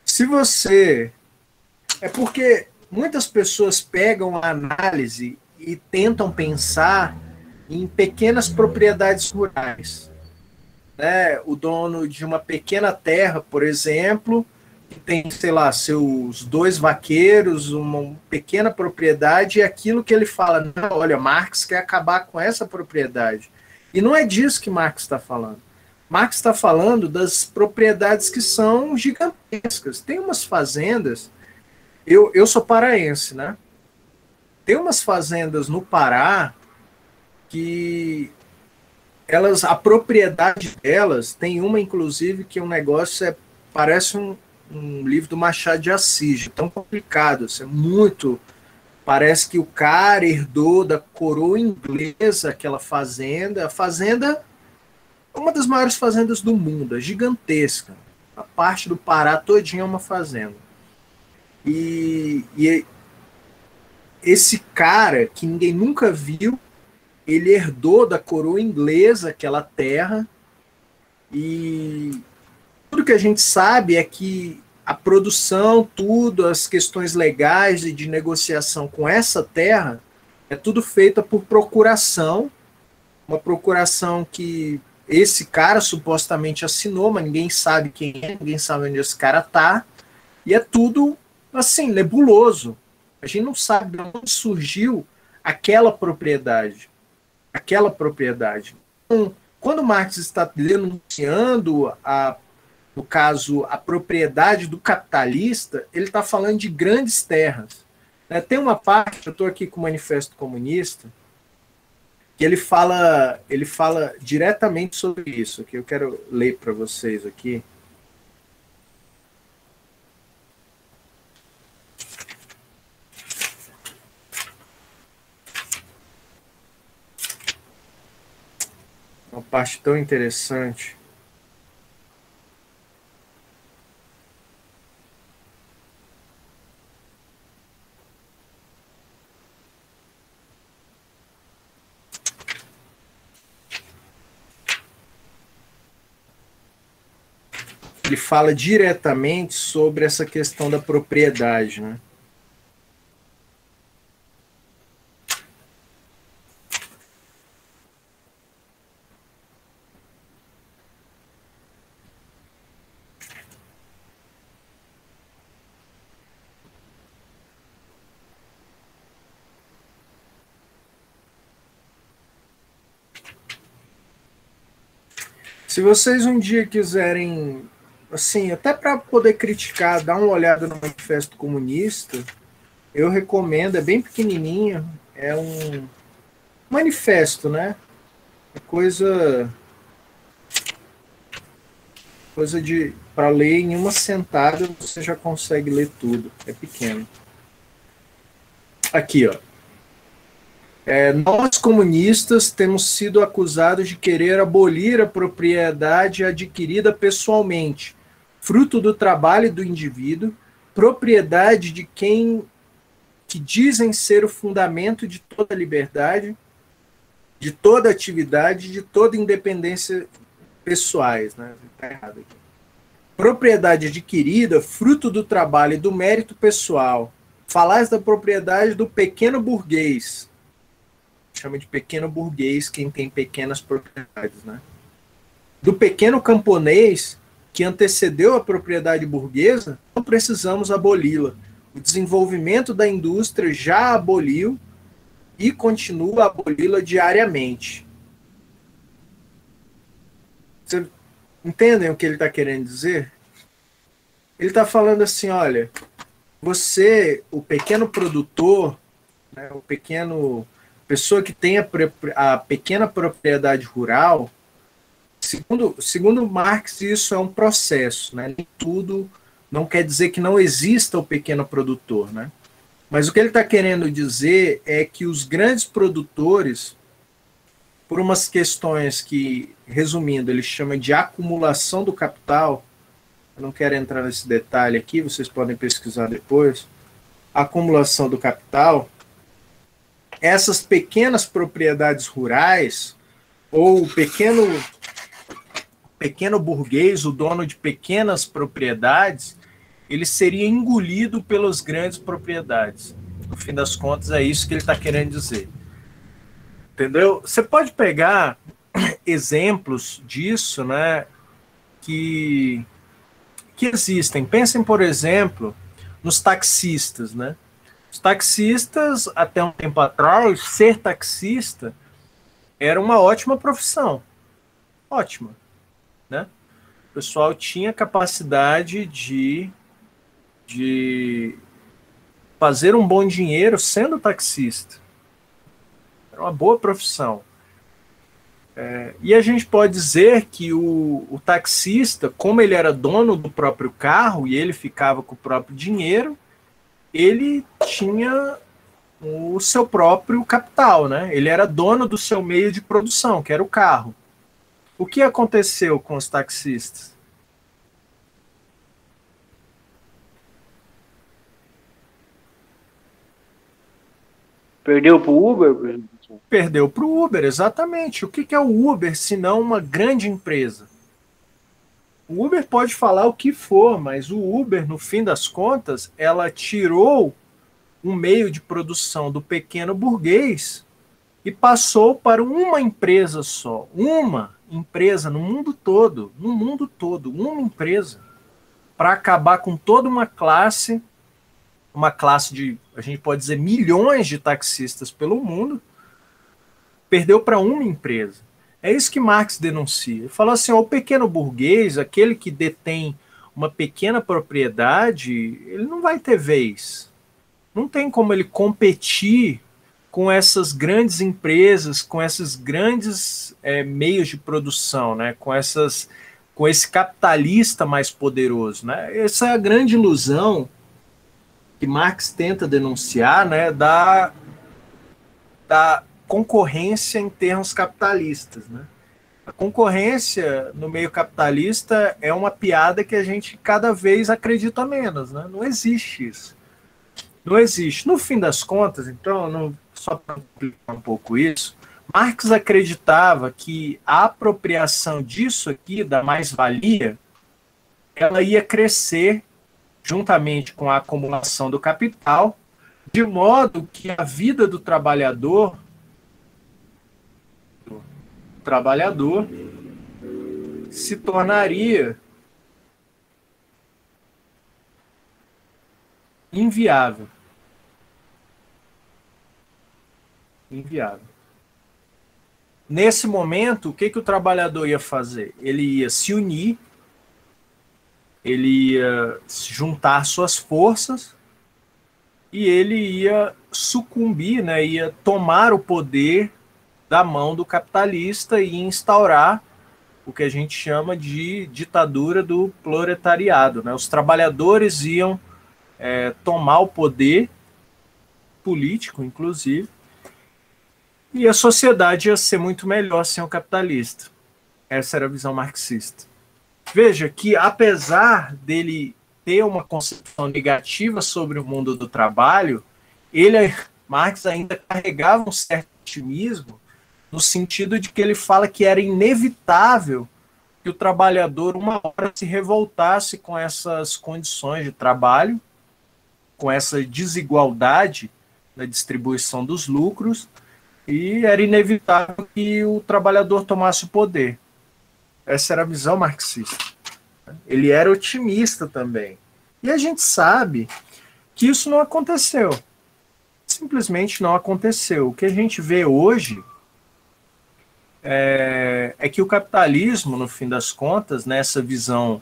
Se você... É porque muitas pessoas pegam a análise e tentam pensar em pequenas propriedades rurais. Né? O dono de uma pequena terra, por exemplo, que tem, sei lá, seus 2 vaqueiros, uma pequena propriedade, e aquilo que ele fala, não, olha, Marx quer acabar com essa propriedade. E não é disso que Marx está falando. Marx está falando das propriedades que são gigantescas. Tem umas fazendas, eu sou paraense, né? Tem umas fazendas no Pará que a propriedade delas, tem uma inclusive que um negócio parece um livro do Machado de Assis, tão complicado, é muito, parece que o cara herdou da coroa inglesa aquela fazenda, a fazenda é uma das maiores fazendas do mundo, é gigantesca, a parte do Pará todinha é uma fazenda, e esse cara que ninguém nunca viu, ele herdou da coroa inglesa aquela terra, e tudo que a gente sabe é que a produção, tudo, as questões legais e de negociação com essa terra, é tudo feita por procuração, uma procuração que esse cara supostamente assinou, mas ninguém sabe quem é, ninguém sabe onde esse cara tá, e é tudo, assim, nebuloso. A gente não sabe de onde surgiu aquela propriedade. Então, quando Marx está denunciando, no caso, a propriedade do capitalista, ele está falando de grandes terras. Tem uma parte, eu estou aqui com o Manifesto Comunista, que ele fala diretamente sobre isso, que eu quero ler para vocês aqui. Uma parte tão interessante. Ele fala diretamente sobre essa questão da propriedade, né? Se vocês um dia quiserem, assim, até para poder criticar, dar uma olhada no Manifesto Comunista, eu recomendo, é bem pequenininho, é um manifesto, né? É coisa de para ler em uma sentada, você já consegue ler tudo, é pequeno. Aqui, ó. Nós comunistas temos sido acusados de querer abolir a propriedade adquirida pessoalmente, fruto do trabalho do indivíduo, propriedade de quem que dizem ser o fundamento de toda liberdade, de toda atividade, de toda independência pessoais, né? Tá errado aqui. Propriedade adquirida, fruto do trabalho e do mérito pessoal. Falais da propriedade do pequeno burguês. Chama de pequeno burguês quem tem pequenas propriedades, né? Do pequeno camponês que antecedeu a propriedade burguesa, não precisamos aboli-la. O desenvolvimento da indústria já aboliu e continua a aboli-la diariamente. Vocês entendem o que ele está querendo dizer? Ele está falando assim, olha, você, o pequeno produtor, né, o pequeno... pessoa que tem a pequena propriedade rural, segundo Marx, isso é um processo, né? Nem tudo não quer dizer que não exista o pequeno produtor, né? Mas o que ele está querendo dizer é que os grandes produtores, por umas questões que, resumindo, ele chama de acumulação do capital, eu não quero entrar nesse detalhe aqui, vocês podem pesquisar depois, acumulação do capital, essas pequenas propriedades rurais, ou o pequeno pequeno burguês, o dono de pequenas propriedades, ele seria engolido pelas grandes propriedades. No fim das contas, é isso que ele está querendo dizer. Entendeu? Você pode pegar exemplos disso, né, que existem. Pensem, por exemplo, nos taxistas, né? Os taxistas, até um tempo atrás, ser taxista era uma ótima profissão. Ótima, né? O pessoal tinha capacidade de fazer um bom dinheiro sendo taxista. Era uma boa profissão. E a gente pode dizer que o taxista, como ele era dono do próprio carro e ele ficava com o próprio dinheiro, ele tinha o seu próprio capital, né? Ele era dono do seu meio de produção, que era o carro. O que aconteceu com os taxistas? Perdeu pro Uber? Perdeu para o Uber, exatamente. O que é o Uber, se não uma grande empresa? O Uber pode falar o que for, mas o Uber, no fim das contas, ela tirou um meio de produção do pequeno burguês e passou para uma empresa só. Uma empresa no mundo todo, uma empresa, para acabar com toda uma classe de, a gente pode dizer, milhões de taxistas pelo mundo, perdeu para uma empresa. É isso que Marx denuncia. Ele falou assim, o pequeno burguês, aquele que detém uma pequena propriedade, ele não vai ter vez. Não tem como ele competir com essas grandes empresas, com esses grandes meios de produção, né? Com esse capitalista mais poderoso. Né? Essa é a grande ilusão que Marx tenta denunciar, né, da concorrência em termos capitalistas. Né? A concorrência no meio capitalista é uma piada que a gente cada vez acredita menos. Né? Não existe isso. Não existe. No fim das contas, então, só para explicar um pouco isso, Marx acreditava que a apropriação disso aqui, da mais-valia, ela ia crescer juntamente com a acumulação do capital, de modo que a vida do trabalhador se tornaria inviável. Nesse momento, o que o trabalhador ia fazer? Ele ia se unir, ele ia juntar suas forças e ele ia sucumbir, né, ia tomar o poder da mão do capitalista e instaurar o que a gente chama de ditadura do proletariado. Né? Os trabalhadores iam tomar o poder político, inclusive, e a sociedade ia ser muito melhor sem o capitalista. Essa era a visão marxista. Veja que, apesar dele ter uma concepção negativa sobre o mundo do trabalho, Marx ainda carregava um certo otimismo, no sentido de que ele fala que era inevitável que o trabalhador uma hora se revoltasse com essas condições de trabalho, com essa desigualdade na distribuição dos lucros, e era inevitável que o trabalhador tomasse o poder. Essa era a visão marxista. Ele era otimista também. E a gente sabe que isso não aconteceu. Simplesmente não aconteceu. O que a gente vê hoje é que o capitalismo, no fim das contas, nessa visão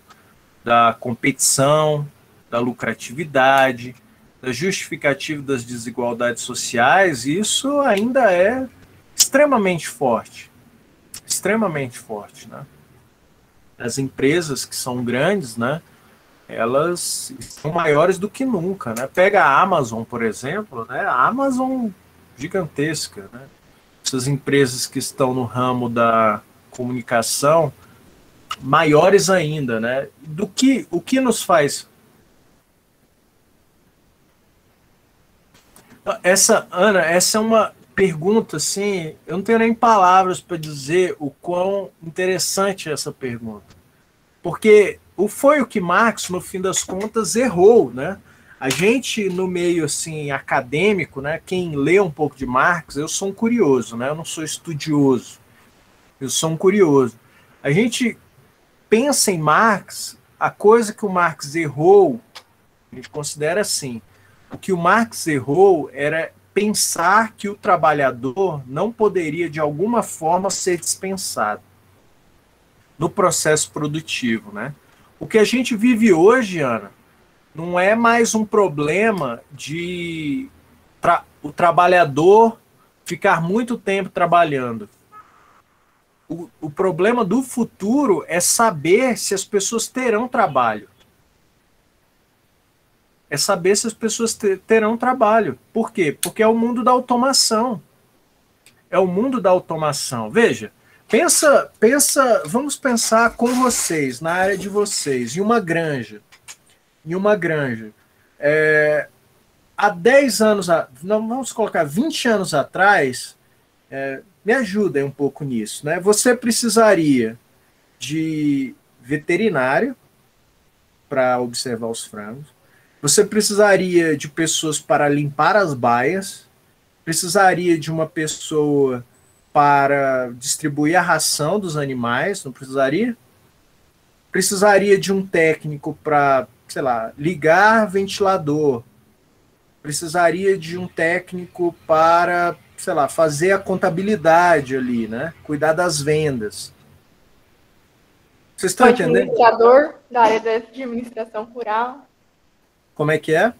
da competição, da lucratividade, da justificativa das desigualdades sociais, isso ainda é extremamente forte. Extremamente forte, né? As empresas que são grandes, né, elas são maiores do que nunca, né? Pega a Amazon, por exemplo, né? A Amazon gigantesca, né? Essas empresas que estão no ramo da comunicação, maiores ainda, né? O que nos faz... Ana, essa é uma pergunta, assim, eu não tenho nem palavras para dizer o quão interessante é essa pergunta. Porque foi o que Marx, no fim das contas, errou, né? A gente, no meio assim, acadêmico, né, quem lê um pouco de Marx, eu sou um curioso, né? Eu não sou estudioso, eu sou um curioso. A gente pensa em Marx, a coisa que o Marx errou, a gente considera assim, o que o Marx errou era pensar que o trabalhador não poderia, de alguma forma, ser dispensado no processo produtivo, né? O que a gente vive hoje, Ana, não é mais um problema de o trabalhador ficar muito tempo trabalhando. O problema do futuro é saber se as pessoas terão trabalho. É saber se as pessoas terão trabalho. Por quê? Porque é o mundo da automação. É o mundo da automação. Veja, pensa, vamos pensar com vocês, na área de vocês, em uma granja. Há 10 anos, não, vamos colocar 20 anos atrás, me ajudem um pouco nisso, né? Você precisaria de veterinário para observar os frangos, você precisaria de pessoas para limpar as baias, precisaria de uma pessoa para distribuir a ração dos animais, não precisaria? Precisaria de um técnico para, sei lá, ligar ventilador, precisaria de um técnico para, sei lá, fazer a contabilidade ali, né? Cuidar das vendas. Vocês estão entendendo? Administrador da área da administração rural. Como é que é?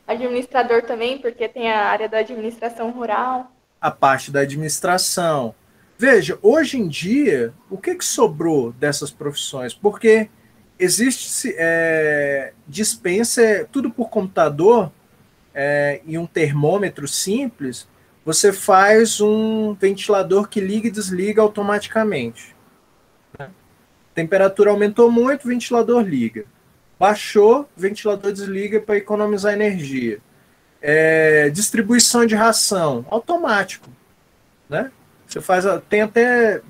Administrador também, porque tem a área da administração rural. A parte da administração. Veja, hoje em dia, o que sobrou dessas profissões? Porque existe dispensa, tudo por computador, e um termômetro simples, você faz um ventilador que liga e desliga automaticamente. A temperatura aumentou muito, o ventilador liga. Baixou, o ventilador desliga para economizar energia. Distribuição de ração, automático, né? Você faz, tem até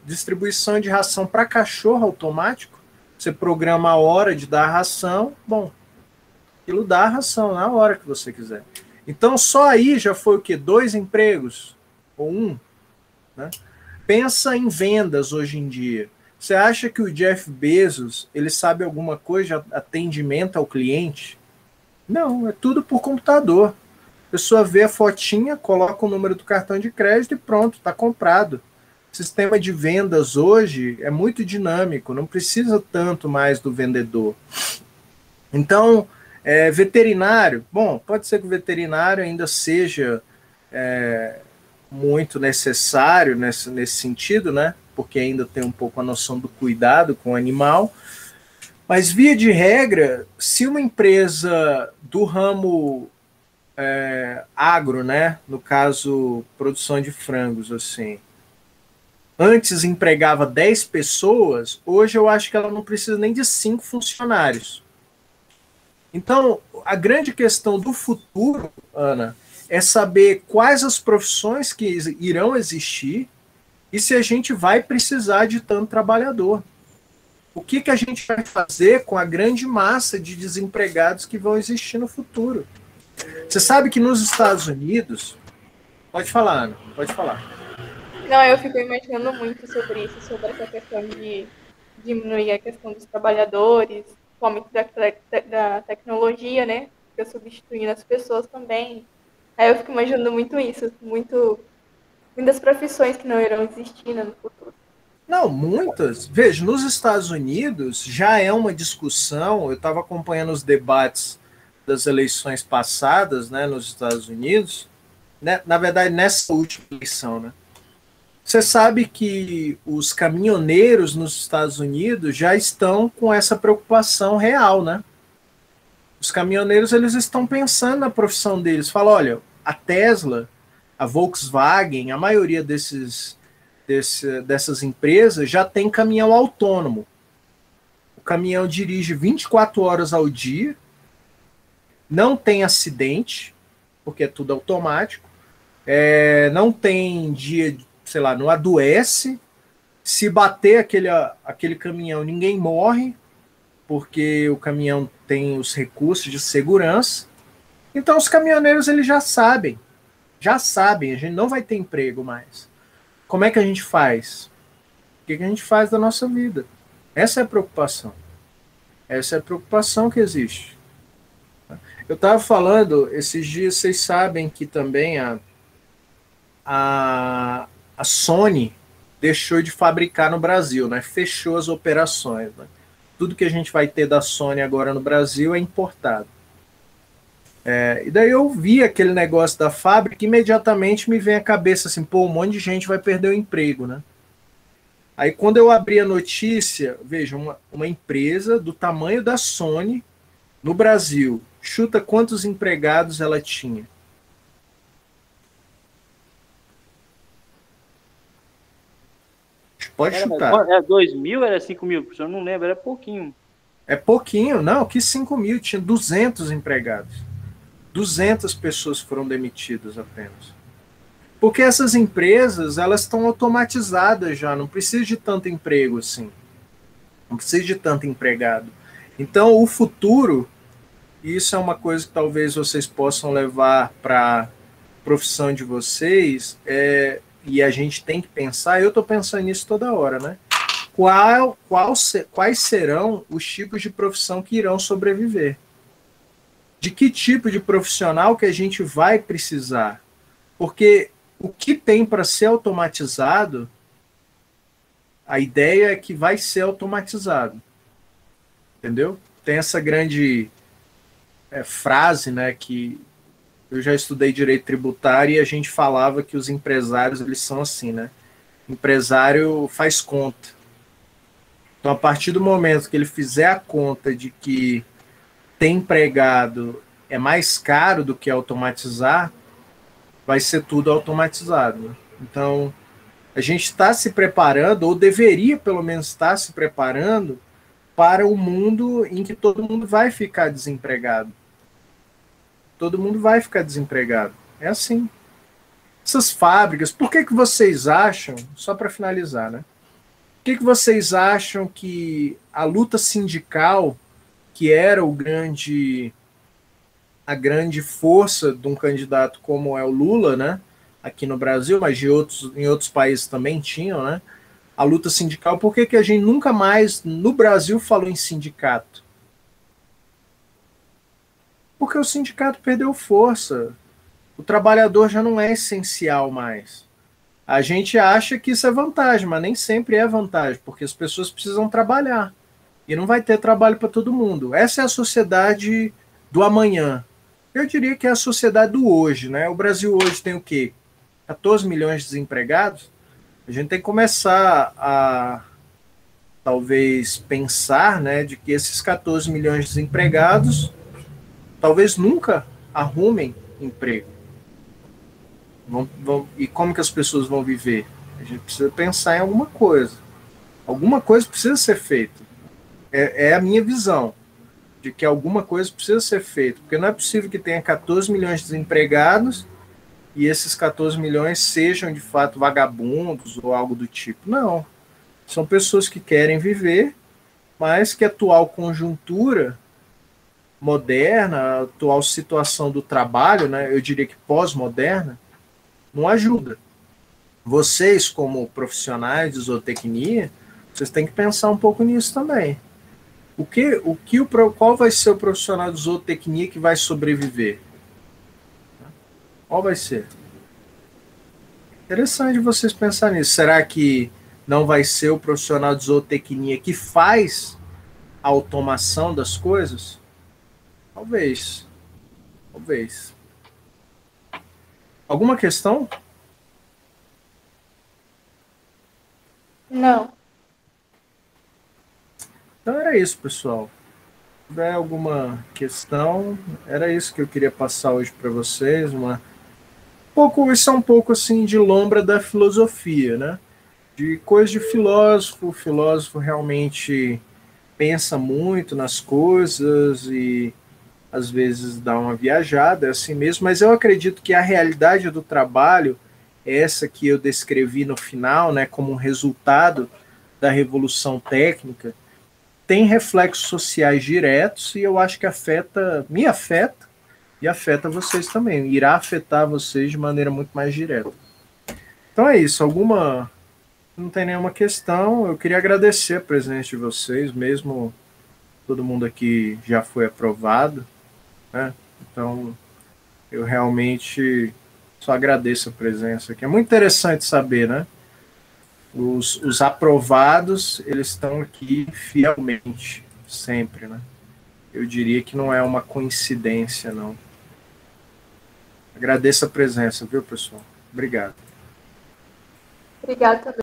distribuição de ração para cachorro automático. Você programa a hora de dar a ração, bom, aquilo dá a ração na hora que você quiser. Então só aí já foi o quê? 2 empregos ou 1, né? Pensa em vendas hoje em dia. Você acha que o Jeff Bezos ele sabe alguma coisa de atendimento ao cliente? Não, é tudo por computador. A pessoa vê a fotinha, coloca o número do cartão de crédito e pronto, está comprado. O sistema de vendas hoje é muito dinâmico, não precisa tanto mais do vendedor. Então, veterinário, bom, pode ser que o veterinário ainda seja muito necessário nesse sentido, né? Porque ainda tem um pouco a noção do cuidado com o animal. Mas, via de regra, se uma empresa do ramo agro, né, no caso, produção de frangos, assim, antes empregava 10 pessoas, hoje eu acho que ela não precisa nem de 5 funcionários. Então, a grande questão do futuro, Ana, é saber quais as profissões que irão existir e se a gente vai precisar de tanto trabalhador. O que a gente vai fazer com a grande massa de desempregados que vão existir no futuro? Você sabe que nos Estados Unidos... Pode falar, Ana, pode falar. Não, eu fico imaginando muito sobre isso, sobre essa questão de diminuir a questão dos trabalhadores, o aumento da tecnologia, né? Fica substituindo as pessoas também. Aí eu fico imaginando muito isso, muitas profissões que não irão existir, né, no futuro. Não, muitas. Veja, nos Estados Unidos já é uma discussão, eu estava acompanhando os debates das eleições passadas, né, nos Estados Unidos, né, na verdade, nessa última eleição, né? Você sabe que os caminhoneiros nos Estados Unidos já estão com essa preocupação real, né? Os caminhoneiros, eles estão pensando na profissão deles. Falam, olha, a Tesla, a Volkswagen, a maioria dessas empresas já tem caminhão autônomo. O caminhão dirige 24 horas ao dia, não tem acidente, porque é tudo automático. não tem dia, sei lá, não adoece. Se bater aquele caminhão, ninguém morre, porque o caminhão tem os recursos de segurança. Então os caminhoneiros eles já sabem, a gente não vai ter emprego mais. Como é que a gente faz? O que a gente faz da nossa vida? Essa é a preocupação. Essa é a preocupação que existe. Eu estava falando, esses dias, vocês sabem que também a Sony deixou de fabricar no Brasil, né? Fechou as operações. Né? Tudo que a gente vai ter da Sony agora no Brasil é importado. E daí eu vi aquele negócio da fábrica e imediatamente me vem à cabeça assim, pô, um monte de gente vai perder o emprego, né? Aí quando eu abri a notícia, veja, uma empresa do tamanho da Sony no Brasil, chuta quantos empregados ela tinha? Pode chutar. Era 2.000, era 5.000? Eu não lembro, era pouquinho. É pouquinho, não, que 5.000, tinha 200 empregados. 200 pessoas foram demitidas apenas. Porque essas empresas, elas estão automatizadas já, não precisa de tanto emprego assim. Não precisa de tanto empregado. Então, o futuro, isso é uma coisa que talvez vocês possam levar para a profissão de vocês, e a gente tem que pensar, eu estou pensando nisso toda hora, né? Quais serão os tipos de profissão que irão sobreviver? De que tipo de profissional que a gente vai precisar? Porque o que tem para ser automatizado, a ideia é que vai ser automatizado. Entendeu? Tem essa grande frase, né, que eu já estudei direito tributário e a gente falava que os empresários, eles são assim, né? Empresário faz conta. Então, a partir do momento que ele fizer a conta de que ter empregado é mais caro do que automatizar, vai ser tudo automatizado. Né? Então, a gente está se preparando, ou deveria pelo menos estar se preparando, para um mundo em que todo mundo vai ficar desempregado. Todo mundo vai ficar desempregado. É assim. Essas fábricas, por que vocês acham, só para finalizar, né? Por que vocês acham que a luta sindical, que era a grande força de um candidato como é o Lula, né? Aqui no Brasil, mas em outros países também tinham, né? A luta sindical, por que a gente nunca mais no Brasil falou em sindicato? Porque o sindicato perdeu força. O trabalhador já não é essencial mais. A gente acha que isso é vantagem, mas nem sempre é vantagem, porque as pessoas precisam trabalhar. E não vai ter trabalho para todo mundo. Essa é a sociedade do amanhã. Eu diria que é a sociedade do hoje, né? O Brasil hoje tem o quê? 14 milhões de desempregados? A gente tem que começar a, talvez, pensar, né, de que esses 14 milhões de desempregados talvez nunca arrumem emprego. E como que as pessoas vão viver? A gente precisa pensar em alguma coisa. Alguma coisa precisa ser feita. É a minha visão, de que alguma coisa precisa ser feita. Porque não é possível que tenha 14 milhões de desempregados e esses 14 milhões sejam, de fato, vagabundos ou algo do tipo. Não. São pessoas que querem viver, mas que a atual conjuntura moderna, a atual situação do trabalho, né, eu diria que pós-moderna, não ajuda. Vocês, como profissionais de zootecnia, vocês têm que pensar um pouco nisso também. Qual vai ser o profissional de zootecnia que vai sobreviver? Qual vai ser? Interessante vocês pensarem nisso. Será que não vai ser o profissional de zootecnia que faz a automação das coisas? Talvez. Talvez. Alguma questão? Não. Então era isso, pessoal. Se tiver alguma questão, era isso que eu queria passar hoje para vocês. Isso é um pouco assim de lombra da filosofia, né? De coisa de filósofo. O filósofo realmente pensa muito nas coisas e às vezes dá uma viajada, é assim mesmo, mas eu acredito que a realidade do trabalho, essa que eu descrevi no final, né, como um resultado da revolução técnica, tem reflexos sociais diretos e eu acho que me afeta e afeta vocês também, irá afetar vocês de maneira muito mais direta. Então é isso, não tem nenhuma questão, eu queria agradecer a presença de vocês, mesmo todo mundo aqui já foi aprovado, né? Então eu realmente só agradeço a presença aqui. É muito interessante saber, né? Os aprovados, eles estão aqui fielmente, sempre, né? Eu diria que não é uma coincidência, não. Agradeço a presença, viu, pessoal? Obrigado. Obrigada também.